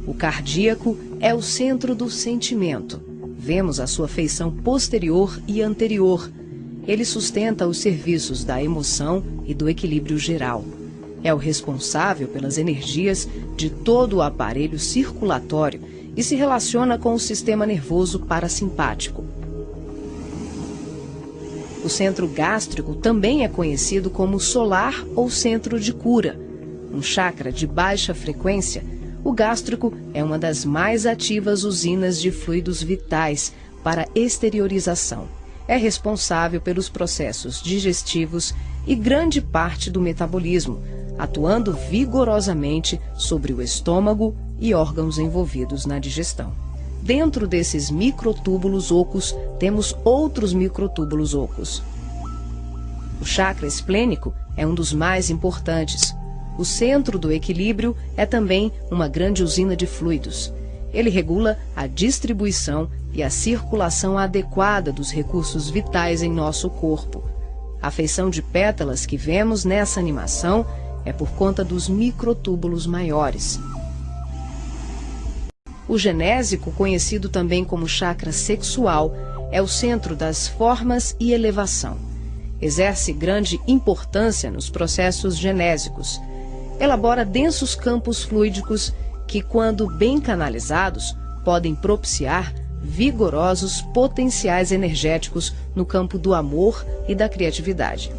O cardíaco é o centro do sentimento. Vemos a sua feição posterior e anterior. Ele sustenta os serviços da emoção e do equilíbrio geral. É o responsável pelas energias de todo o aparelho circulatório e se relaciona com o sistema nervoso parasimpático. O centro gástrico também é conhecido como solar ou centro de cura. Um chakra de baixa frequência, o gástrico é uma das mais ativas usinas de fluidos vitais para exteriorização. É responsável pelos processos digestivos e grande parte do metabolismo, atuando vigorosamente sobre o estômago e órgãos envolvidos na digestão. Dentro desses microtúbulos ocos, temos outros microtúbulos ocos. O chakra esplênico é um dos mais importantes. O centro do equilíbrio é também uma grande usina de fluidos. Ele regula a distribuição e a circulação adequada dos recursos vitais em nosso corpo. A feição de pétalas que vemos nessa animação é por conta dos microtúbulos maiores. O genésico, conhecido também como chakra sexual, é o centro das formas e elevação. Exerce grande importância nos processos genésicos. Elabora densos campos fluídicos que, quando bem canalizados, podem propiciar vigorosos potenciais energéticos no campo do amor e da criatividade.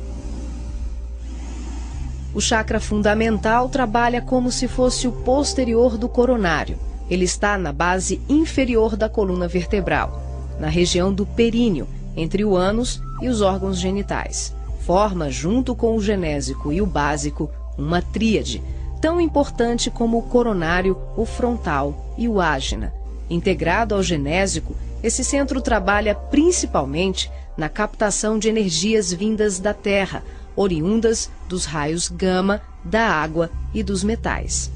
O chakra fundamental trabalha como se fosse o posterior do coronário. Ele está na base inferior da coluna vertebral, na região do períneo, entre o ânus e os órgãos genitais. Forma, junto com o genésico e o básico, uma tríade, tão importante como o coronário, o frontal e o ágina. Integrado ao genésico, esse centro trabalha principalmente na captação de energias vindas da Terra, oriundas dos raios gama, da água e dos metais.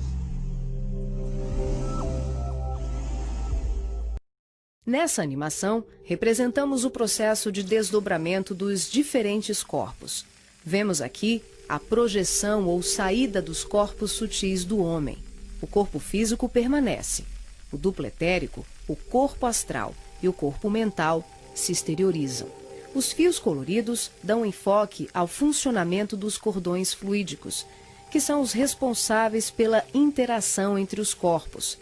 Nessa animação, representamos o processo de desdobramento dos diferentes corpos. Vemos aqui a projeção ou saída dos corpos sutis do homem. O corpo físico permanece. O duplo etérico, o corpo astral e o corpo mental se exteriorizam. Os fios coloridos dão enfoque ao funcionamento dos cordões fluídicos, que são os responsáveis pela interação entre os corpos.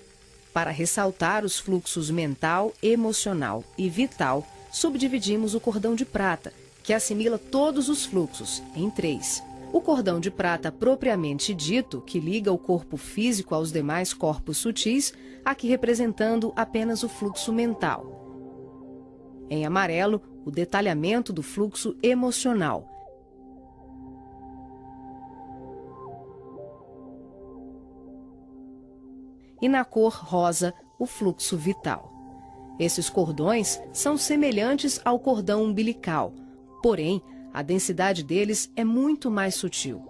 Para ressaltar os fluxos mental, emocional e vital, subdividimos o cordão de prata, que assimila todos os fluxos, em 3. O cordão de prata propriamente dito, que liga o corpo físico aos demais corpos sutis, aqui representando apenas o fluxo mental. Em amarelo, o detalhamento do fluxo emocional. E na cor rosa, o fluxo vital. Esses cordões são semelhantes ao cordão umbilical, porém, a densidade deles é muito mais sutil.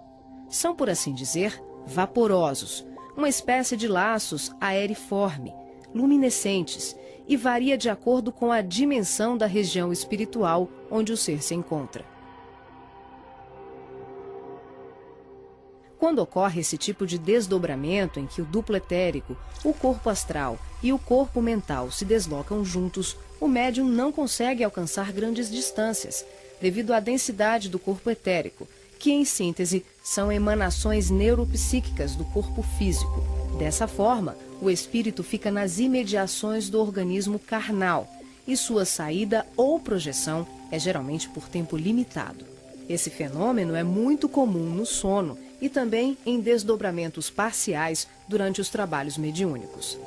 São, por assim dizer, vaporosos, uma espécie de laços aeriforme, luminescentes, e varia de acordo com a dimensão da região espiritual onde o ser se encontra. Quando ocorre esse tipo de desdobramento em que o duplo etérico, o corpo astral e o corpo mental se deslocam juntos, o médium não consegue alcançar grandes distâncias, devido à densidade do corpo etérico, que, em síntese, são emanações neuropsíquicas do corpo físico. Dessa forma, o espírito fica nas imediações do organismo carnal, e sua saída ou projeção é geralmente por tempo limitado. Esse fenômeno é muito comum no sono e também em desdobramentos parciais durante os trabalhos mediúnicos.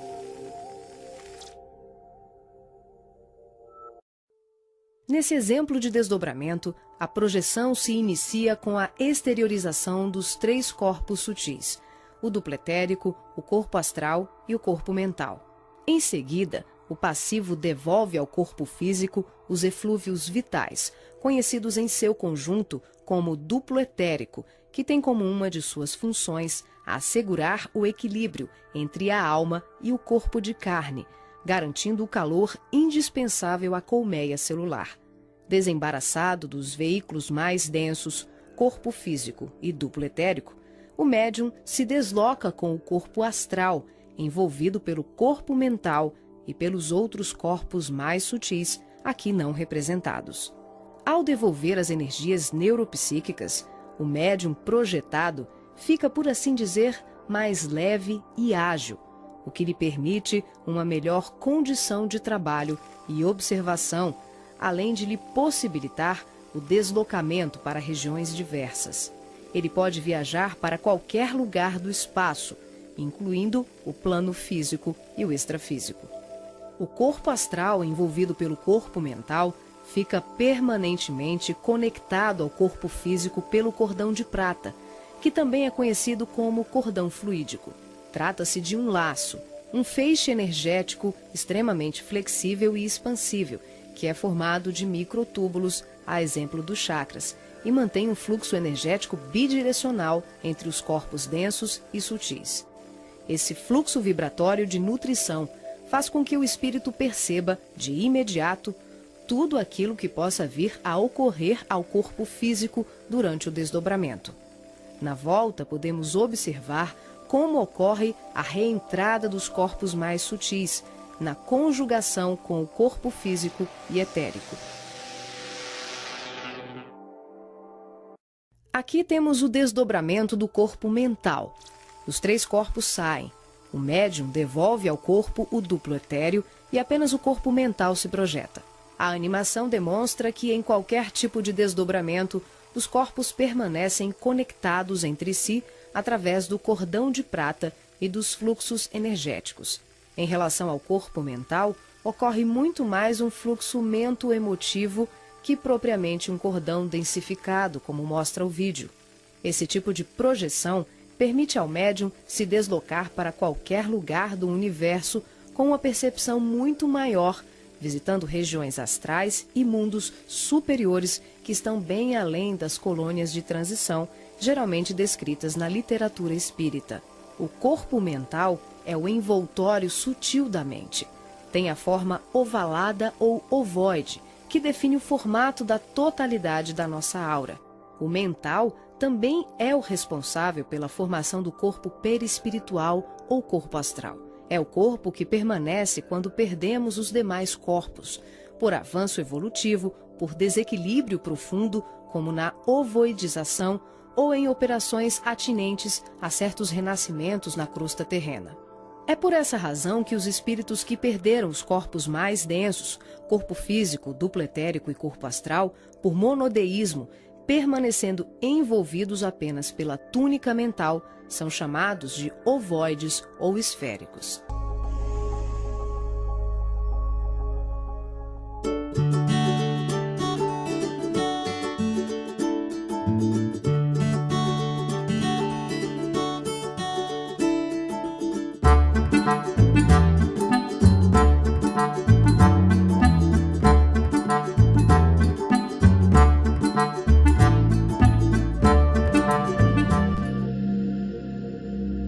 Nesse exemplo de desdobramento, a projeção se inicia com a exteriorização dos 3 corpos sutis, o duplo etérico, o corpo astral e o corpo mental. Em seguida, o passivo devolve ao corpo físico os eflúvios vitais, conhecidos em seu conjunto como duplo etérico, que tem como uma de suas funções assegurar o equilíbrio entre a alma e o corpo de carne, garantindo o calor indispensável à colmeia celular. Desembaraçado dos veículos mais densos, corpo físico e duplo etérico, o médium se desloca com o corpo astral, envolvido pelo corpo mental e pelos outros corpos mais sutis, aqui não representados. Ao devolver as energias neuropsíquicas, o médium projetado fica, por assim dizer, mais leve e ágil, o que lhe permite uma melhor condição de trabalho e observação, além de lhe possibilitar o deslocamento para regiões diversas. Ele pode viajar para qualquer lugar do espaço, incluindo o plano físico e o extrafísico. O corpo astral, envolvido pelo corpo mental, fica permanentemente conectado ao corpo físico pelo cordão de prata, que também é conhecido como cordão fluídico. Trata-se de um laço, um feixe energético extremamente flexível e expansível, que é formado de microtúbulos, a exemplo dos chakras, e mantém um fluxo energético bidirecional entre os corpos densos e sutis. Esse fluxo vibratório de nutrição faz com que o espírito perceba, de imediato, tudo aquilo que possa vir a ocorrer ao corpo físico durante o desdobramento. Na volta, podemos observar como ocorre a reentrada dos corpos mais sutis, na conjugação com o corpo físico e etérico. Aqui temos o desdobramento do corpo mental. Os 3 corpos saem. O médium devolve ao corpo o duplo etéreo e apenas o corpo mental se projeta. A animação demonstra que em qualquer tipo de desdobramento, os corpos permanecem conectados entre si através do cordão de prata e dos fluxos energéticos. Em relação ao corpo mental, ocorre muito mais um fluxo mento-emotivo que propriamente um cordão densificado, como mostra o vídeo. Esse tipo de projeção permite ao médium se deslocar para qualquer lugar do universo com uma percepção muito maior, visitando regiões astrais e mundos superiores que estão bem além das colônias de transição, geralmente descritas na literatura espírita. O corpo mental é o envoltório sutil da mente. Tem a forma ovalada ou ovoide, que define o formato da totalidade da nossa aura. O mental também é o responsável pela formação do corpo perispiritual ou corpo astral. É o corpo que permanece quando perdemos os demais corpos, por avanço evolutivo, por desequilíbrio profundo, como na ovoidização, ou em operações atinentes a certos renascimentos na crosta terrena. É por essa razão que os espíritos que perderam os corpos mais densos, corpo físico, duplo etérico e corpo astral, por monodeísmo, permanecendo envolvidos apenas pela túnica mental, são chamados de ovoides ou esféricos.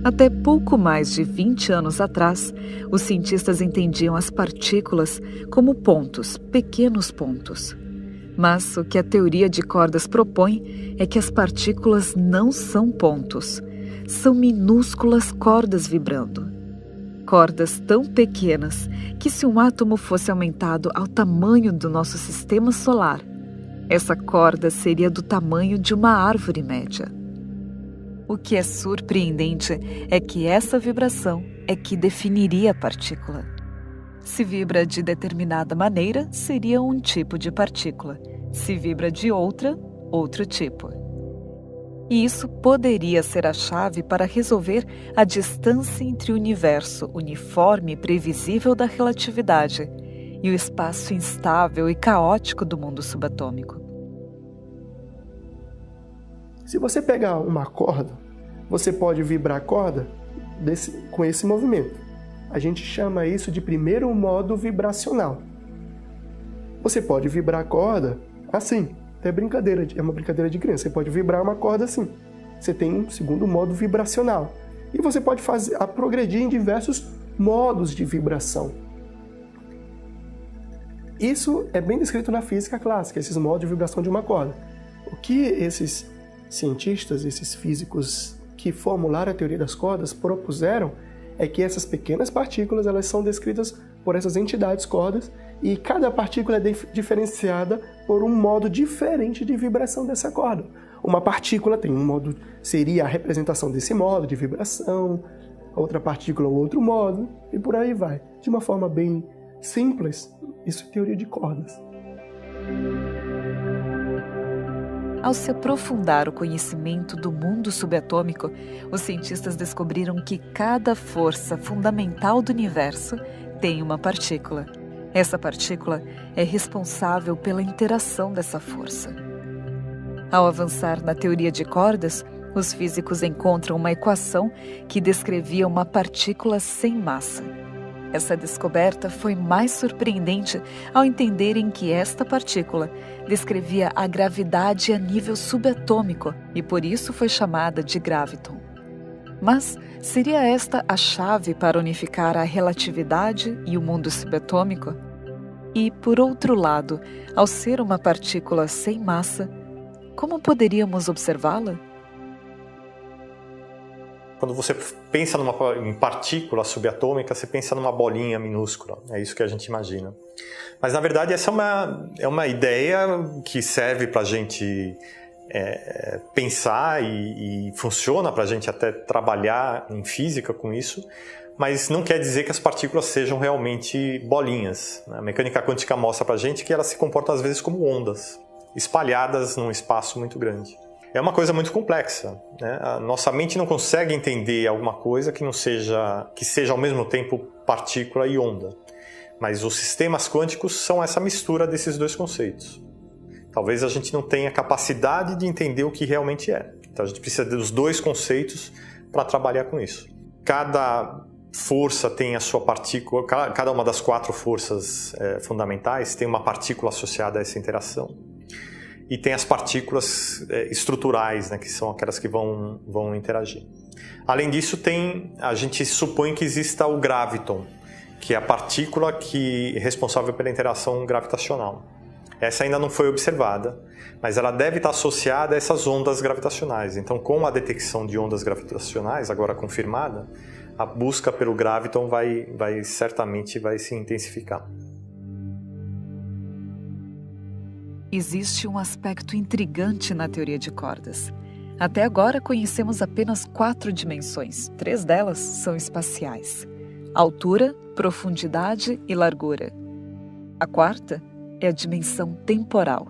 Até pouco mais de 20 anos atrás, os cientistas entendiam as partículas como pontos, pequenos pontos. Mas o que a teoria de cordas propõe é que as partículas não são pontos, são minúsculas cordas vibrando. Cordas tão pequenas que, se um átomo fosse aumentado ao tamanho do nosso sistema solar, essa corda seria do tamanho de uma árvore média. O que é surpreendente é que essa vibração é que definiria a partícula. Se vibra de determinada maneira, seria um tipo de partícula. Se vibra de outra, outro tipo. E isso poderia ser a chave para resolver a distância entre o universo uniforme e previsível da relatividade e o espaço instável e caótico do mundo subatômico. Se você pegar uma corda, você pode vibrar a corda com esse movimento. A gente chama isso de primeiro modo vibracional. Você pode vibrar a corda assim, é uma brincadeira de criança. Você pode vibrar uma corda assim. Você tem um segundo modo vibracional. E você pode progredir em diversos modos de vibração. Isso é bem descrito na física clássica, esses modos de vibração de uma corda. O que esses cientistas, esses físicos que formularam a teoria das cordas propuseram é que essas pequenas partículas elas são descritas por essas entidades cordas e cada partícula é diferenciada por um modo diferente de vibração dessa corda. Uma partícula tem um modo, seria a representação desse modo de vibração, outra partícula outro modo e por aí vai. De uma forma bem simples, isso é teoria de cordas. Ao se aprofundar o conhecimento do mundo subatômico, os cientistas descobriram que cada força fundamental do universo tem uma partícula. Essa partícula é responsável pela interação dessa força. Ao avançar na teoria de cordas, os físicos encontram uma equação que descrevia uma partícula sem massa. Essa descoberta foi mais surpreendente ao entenderem que esta partícula descrevia a gravidade a nível subatômico e por isso foi chamada de graviton. Mas seria esta a chave para unificar a relatividade e o mundo subatômico? E, por outro lado, ao ser uma partícula sem massa, como poderíamos observá-la? Quando você pensa em partícula subatômica, você pensa numa bolinha minúscula. É isso que a gente imagina. Mas, na verdade, essa é uma ideia que serve para a gente pensar e funciona para a gente até trabalhar em física com isso, mas não quer dizer que as partículas sejam realmente bolinhas. A mecânica quântica mostra para a gente que elas se comportam às vezes como ondas, espalhadas num espaço muito grande. É uma coisa muito complexa, né? A nossa mente não consegue entender alguma coisa que seja ao mesmo tempo partícula e onda. Mas os sistemas quânticos são essa mistura desses dois conceitos. Talvez a gente não tenha capacidade de entender o que realmente é. Então a gente precisa dos dois conceitos para trabalhar com isso. Cada força tem a sua partícula, cada uma das 4 forças fundamentais tem uma partícula associada a essa interação. E tem as partículas estruturais, né, que são aquelas que vão interagir. Além disso, a gente supõe que exista o graviton, que é a partícula é responsável pela interação gravitacional. Essa ainda não foi observada, mas ela deve estar associada a essas ondas gravitacionais. Então, com a detecção de ondas gravitacionais, agora confirmada, a busca pelo graviton certamente vai se intensificar. Existe um aspecto intrigante na teoria de cordas. Até agora conhecemos apenas 4 dimensões, 3 delas são espaciais: altura, profundidade e largura. A 4ª é a dimensão temporal.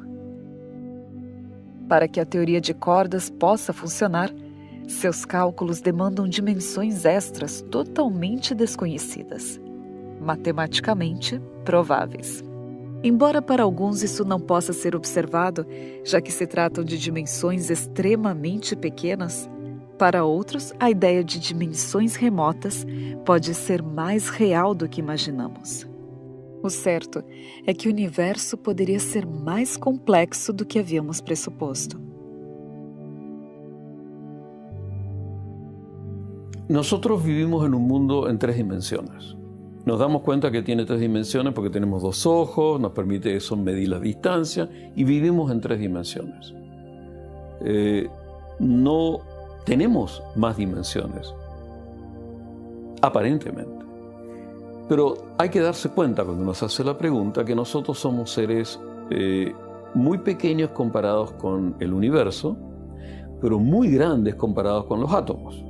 Para que a teoria de cordas possa funcionar, seus cálculos demandam dimensões extras totalmente desconhecidas, matematicamente prováveis. Embora para alguns isso não possa ser observado, já que se tratam de dimensões extremamente pequenas, para outros a ideia de dimensões remotas pode ser mais real do que imaginamos. O certo é que o universo poderia ser mais complexo do que havíamos pressuposto. Nosotros vivimos en un mundo en 3 dimensiones. Nos damos cuenta que tiene 3 dimensiones porque tenemos 2 ojos, nos permite eso medir la distancia y vivimos en 3 dimensiones. No tenemos más dimensiones, aparentemente. Pero hay que darse cuenta cuando nos hace la pregunta que nosotros somos seres muy pequeños comparados con el universo, pero muy grandes comparados con los átomos.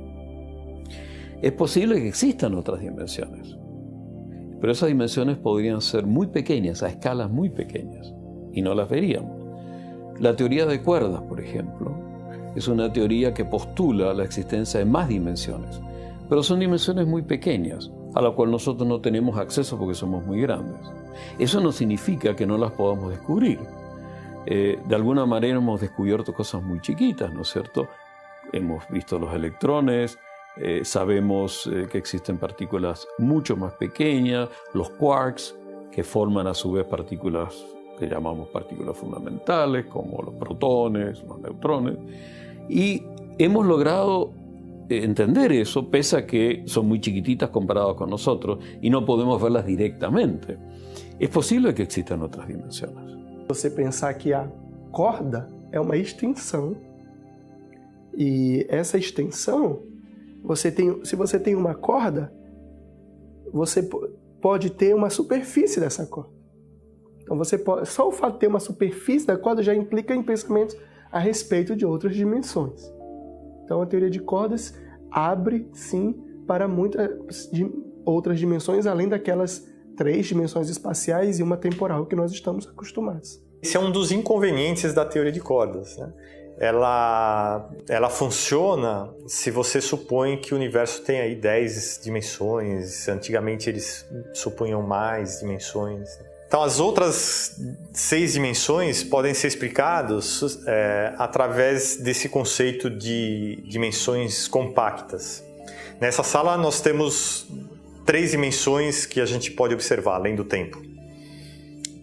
Es posible que existan otras dimensiones, pero esas dimensiones podrían ser muy pequeñas, a escalas muy pequeñas, y no las veríamos. La teoría de cuerdas, por ejemplo, es una teoría que postula la existencia de más dimensiones, pero son dimensiones muy pequeñas, a la cual nosotros no tenemos acceso porque somos muy grandes. Eso no significa que no las podamos descubrir. De alguna manera hemos descubierto cosas muy chiquitas, ¿no es cierto? Hemos visto los electrones, sabemos que existen partículas mucho más pequeñas, los quarks, que forman a su vez partículas que llamamos partículas fundamentales, como los protones, los neutrones, y hemos logrado entender eso, pese a que son muy chiquititas comparadas con nosotros y no podemos verlas directamente. Es posible que existan otras dimensiones. Você pensar que a corda é uma extensão e essa extensão, se você tem uma corda, você pode ter uma superfície dessa corda. Então só o fato de ter uma superfície da corda já implica em pensamentos a respeito de outras dimensões. Então a teoria de cordas abre, sim, para muitas outras dimensões, além daquelas 3 dimensões espaciais e uma temporal que nós estamos acostumados. Esse é um dos inconvenientes da teoria de cordas, né? Ela funciona se você supõe que o universo tem aí 10 dimensões. Antigamente eles supunham mais dimensões. Então as outras 6 dimensões podem ser explicadas através desse conceito de dimensões compactas. Nessa sala nós temos 3 dimensões que a gente pode observar, além do tempo.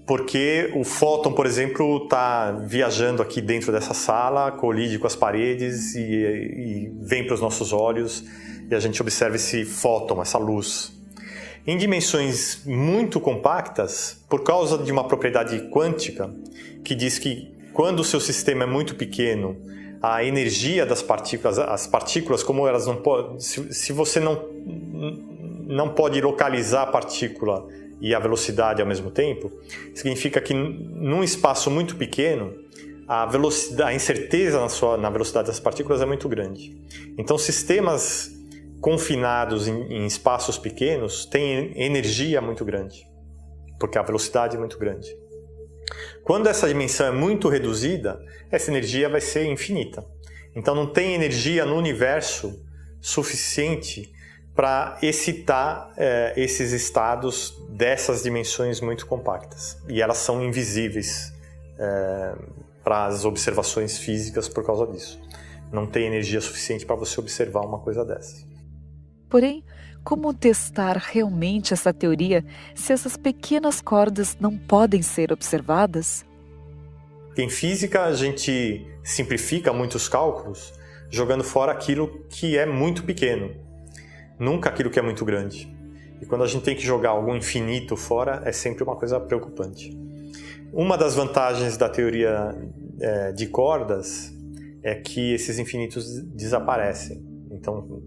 porque o fóton, por exemplo, está viajando aqui dentro dessa sala, colide com as paredes e vem para os nossos olhos e a gente observa esse fóton, essa luz. Em dimensões muito compactas, por causa de uma propriedade quântica que diz que quando o seu sistema é muito pequeno, a energia das partículas, as partículas, como elas não podem, se você não pode localizar a partícula e a velocidade ao mesmo tempo, significa que num espaço muito pequeno, a incerteza na velocidade das partículas é muito grande. Então, sistemas confinados em espaços pequenos têm energia muito grande, porque a velocidade é muito grande. Quando essa dimensão é muito reduzida, essa energia vai ser infinita. Então não tem energia no universo suficiente para excitar esses estados dessas dimensões muito compactas. E elas são invisíveis para as observações físicas por causa disso. Não tem energia suficiente para você observar uma coisa dessa. Porém, como testar realmente essa teoria se essas pequenas cordas não podem ser observadas? Em física, a gente simplifica muitos cálculos jogando fora aquilo que é muito pequeno, nunca aquilo que é muito grande. E quando a gente tem que jogar algum infinito fora, é sempre uma coisa preocupante. Uma das vantagens da teoria de cordas é que esses infinitos desaparecem. Então,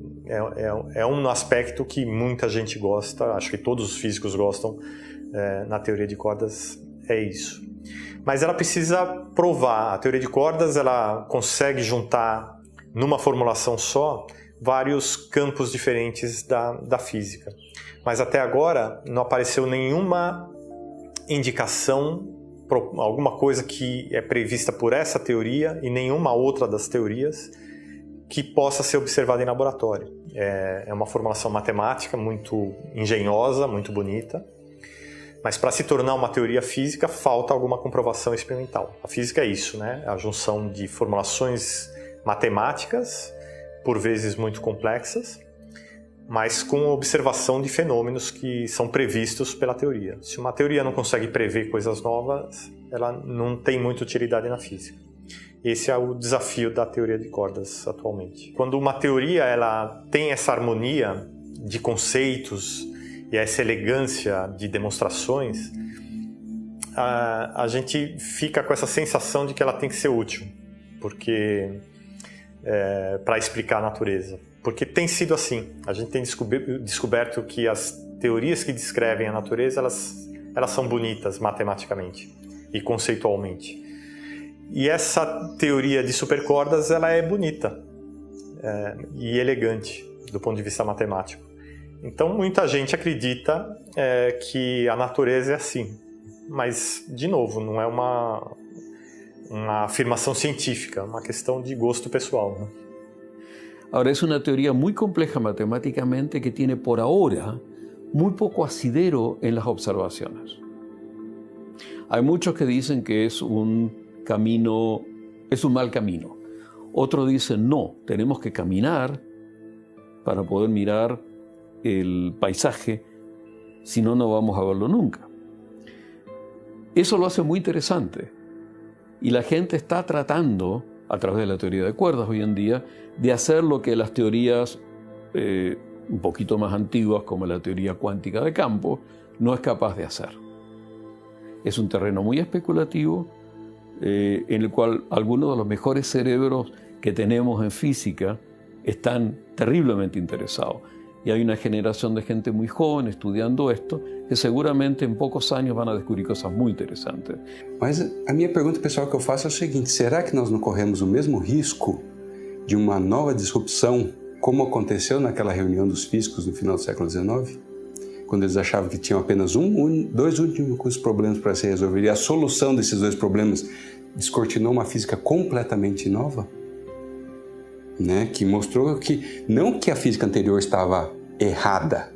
é um aspecto que muita gente gosta, acho que todos os físicos gostam na teoria de cordas, é isso. Mas ela precisa provar. A teoria de cordas ela consegue juntar numa formulação só vários campos diferentes da física. Mas até agora não apareceu nenhuma indicação, alguma coisa que é prevista por essa teoria e nenhuma outra das teorias que possa ser observada em laboratório. É uma formulação matemática muito engenhosa, muito bonita, mas para se tornar uma teoria física falta alguma comprovação experimental. A física é isso, né? A junção de formulações matemáticas, por vezes muito complexas, mas com observação de fenômenos que são previstos pela teoria. Se uma teoria não consegue prever coisas novas, ela não tem muita utilidade na física. Esse é o desafio da teoria de cordas atualmente. Quando uma teoria ela tem essa harmonia de conceitos e essa elegância de demonstrações, a gente fica com essa sensação de que ela tem que ser útil, porque para explicar a natureza. Porque tem sido assim. A gente tem descoberto que as teorias que descrevem a natureza elas são bonitas matematicamente e conceitualmente. E essa teoria de supercordas ela é bonita e elegante do ponto de vista matemático. Então muita gente acredita que a natureza é assim, mas de novo não é uma afirmação científica, é uma questão de gosto pessoal, né? Ahora, es una teoría muy compleja matemáticamente que tiene por ahora muy poco asidero en las observaciones. Hay muchos que dicen que es un camino, es un mal camino. Otros dicen no, tenemos que caminar para poder mirar el paisaje, si no, no vamos a verlo nunca. Eso lo hace muy interesante y la gente está tratando, a través de la teoría de cuerdas hoy en día, de hacer lo que las teorías un poquito más antiguas, como la teoría cuántica de campo, no es capaz de hacer. Es un terreno muy especulativo, en el cual algunos de los mejores cerebros que tenemos en física están terriblemente interesados. Y hay una generación de gente muy joven estudiando esto, que seguramente em poucos anos vão descobrir coisas muito interessantes. Mas a minha pergunta pessoal que eu faço é o seguinte: será que nós não corremos o mesmo risco de uma nova disrupção, como aconteceu naquela reunião dos físicos no final do século XIX? Quando eles achavam que tinham apenas dois únicos problemas para se resolver, e a solução desses dois problemas descortinou uma física completamente nova, né? Que mostrou que não que a física anterior estava errada,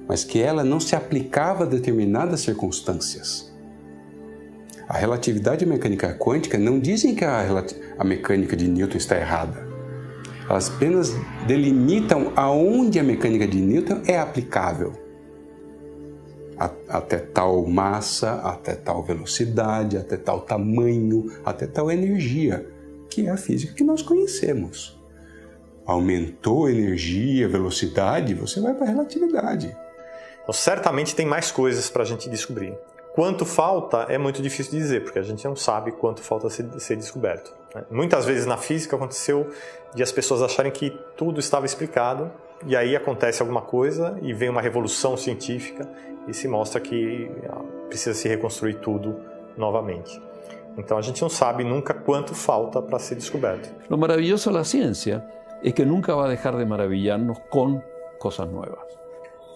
mas que ela não se aplicava a determinadas circunstâncias. A relatividade e a mecânica quântica não dizem que a mecânica de Newton está errada. Elas apenas delimitam aonde a mecânica de Newton é aplicável. até tal massa, até tal velocidade, até tal tamanho, até tal energia, que é a física que nós conhecemos. Aumentou a energia, a velocidade, você vai para a relatividade. Então, certamente tem mais coisas para a gente descobrir. Quanto falta é muito difícil de dizer, porque a gente não sabe quanto falta ser descoberto. Muitas vezes na física aconteceu de as pessoas acharem que tudo estava explicado, e aí acontece alguma coisa e vem uma revolução científica e se mostra que precisa se reconstruir tudo novamente. Então a gente não sabe nunca quanto falta para ser descoberto. Lo maravilloso de la ciencia es que nunca va a dejar de maravillarnos con cosas nuevas.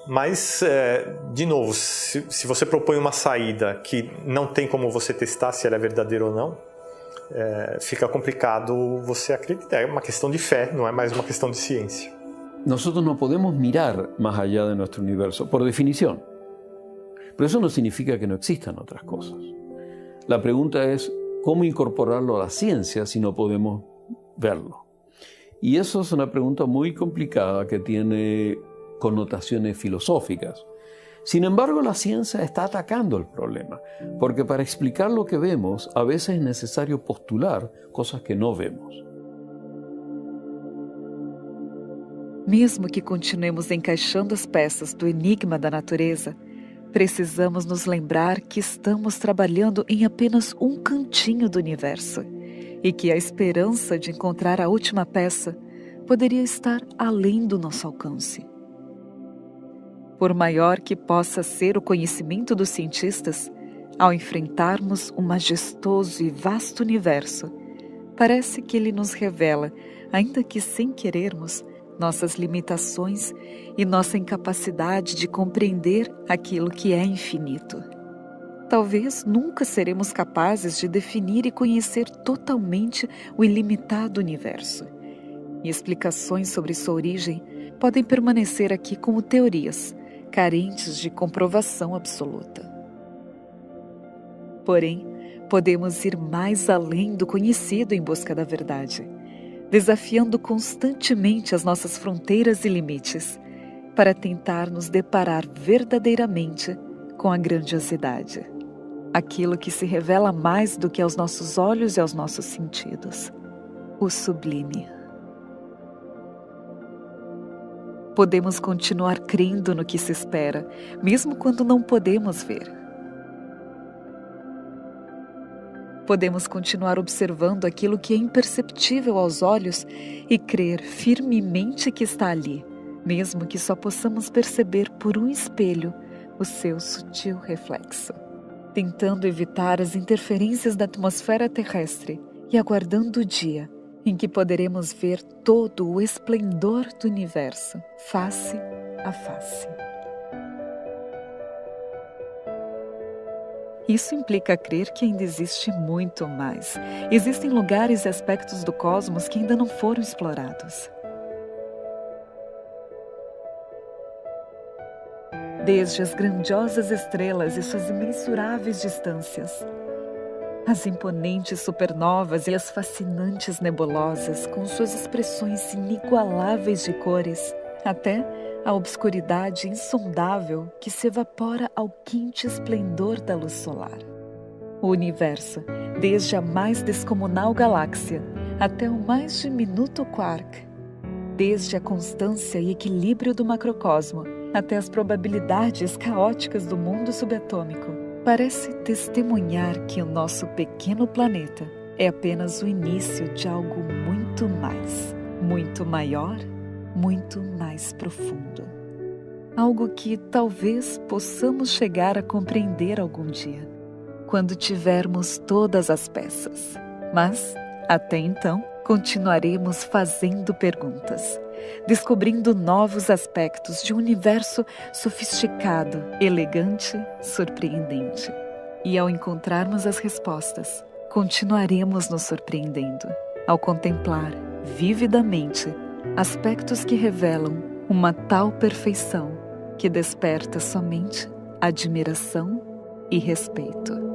Mas, de novo, se você propõe uma saída que não tem como você testar se ela é verdadeira ou não, fica complicado você acreditar. É uma questão de fé, não é mais uma questão de ciência. Nosotros no podemos mirar más allá de nuestro universo, por definición. Pero eso no significa que no existan otras cosas. La pregunta es, ¿cómo incorporarlo a la ciencia si no podemos verlo? Y eso es una pregunta muy complicada que tiene connotaciones filosóficas. Sin embargo, la ciencia está atacando el problema, porque para explicar lo que vemos, a veces es necesario postular cosas que no vemos. Mesmo que continuemos encaixando as peças do enigma da natureza, precisamos nos lembrar que estamos trabalhando em apenas um cantinho do universo e que a esperança de encontrar a última peça poderia estar além do nosso alcance. Por maior que possa ser o conhecimento dos cientistas, ao enfrentarmos um majestoso e vasto universo, parece que ele nos revela, ainda que sem querermos, nossas limitações e nossa incapacidade de compreender aquilo que é infinito. Talvez nunca seremos capazes de definir e conhecer totalmente o ilimitado universo. E explicações sobre sua origem podem permanecer aqui como teorias, carentes de comprovação absoluta. Porém, podemos ir mais além do conhecido em busca da verdade, desafiando constantemente as nossas fronteiras e limites, para tentar nos deparar verdadeiramente com a grandiosidade, aquilo que se revela mais do que aos nossos olhos e aos nossos sentidos, o sublime. Podemos continuar crendo no que se espera, mesmo quando não podemos ver. Podemos continuar observando aquilo que é imperceptível aos olhos e crer firmemente que está ali, mesmo que só possamos perceber por um espelho o seu sutil reflexo. Tentando evitar as interferências da atmosfera terrestre e aguardando o dia em que poderemos ver todo o esplendor do universo, face a face. Isso implica crer que ainda existe muito mais. Existem lugares e aspectos do cosmos que ainda não foram explorados. Desde as grandiosas estrelas e suas imensuráveis distâncias, as imponentes supernovas e as fascinantes nebulosas com suas expressões inigualáveis de cores, até a obscuridade insondável que se evapora ao quente esplendor da luz solar. O universo, desde a mais descomunal galáxia até o mais diminuto quark, desde a constância e equilíbrio do macrocosmo até as probabilidades caóticas do mundo subatômico, parece testemunhar que o nosso pequeno planeta é apenas o início de algo muito mais, muito maior, muito mais profundo. Algo que talvez possamos chegar a compreender algum dia, quando tivermos todas as peças. Mas, até então, continuaremos fazendo perguntas, descobrindo novos aspectos de um universo sofisticado, elegante, surpreendente. E ao encontrarmos as respostas, continuaremos nos surpreendendo, ao contemplar vividamente aspectos que revelam uma tal perfeição que desperta somente admiração e respeito.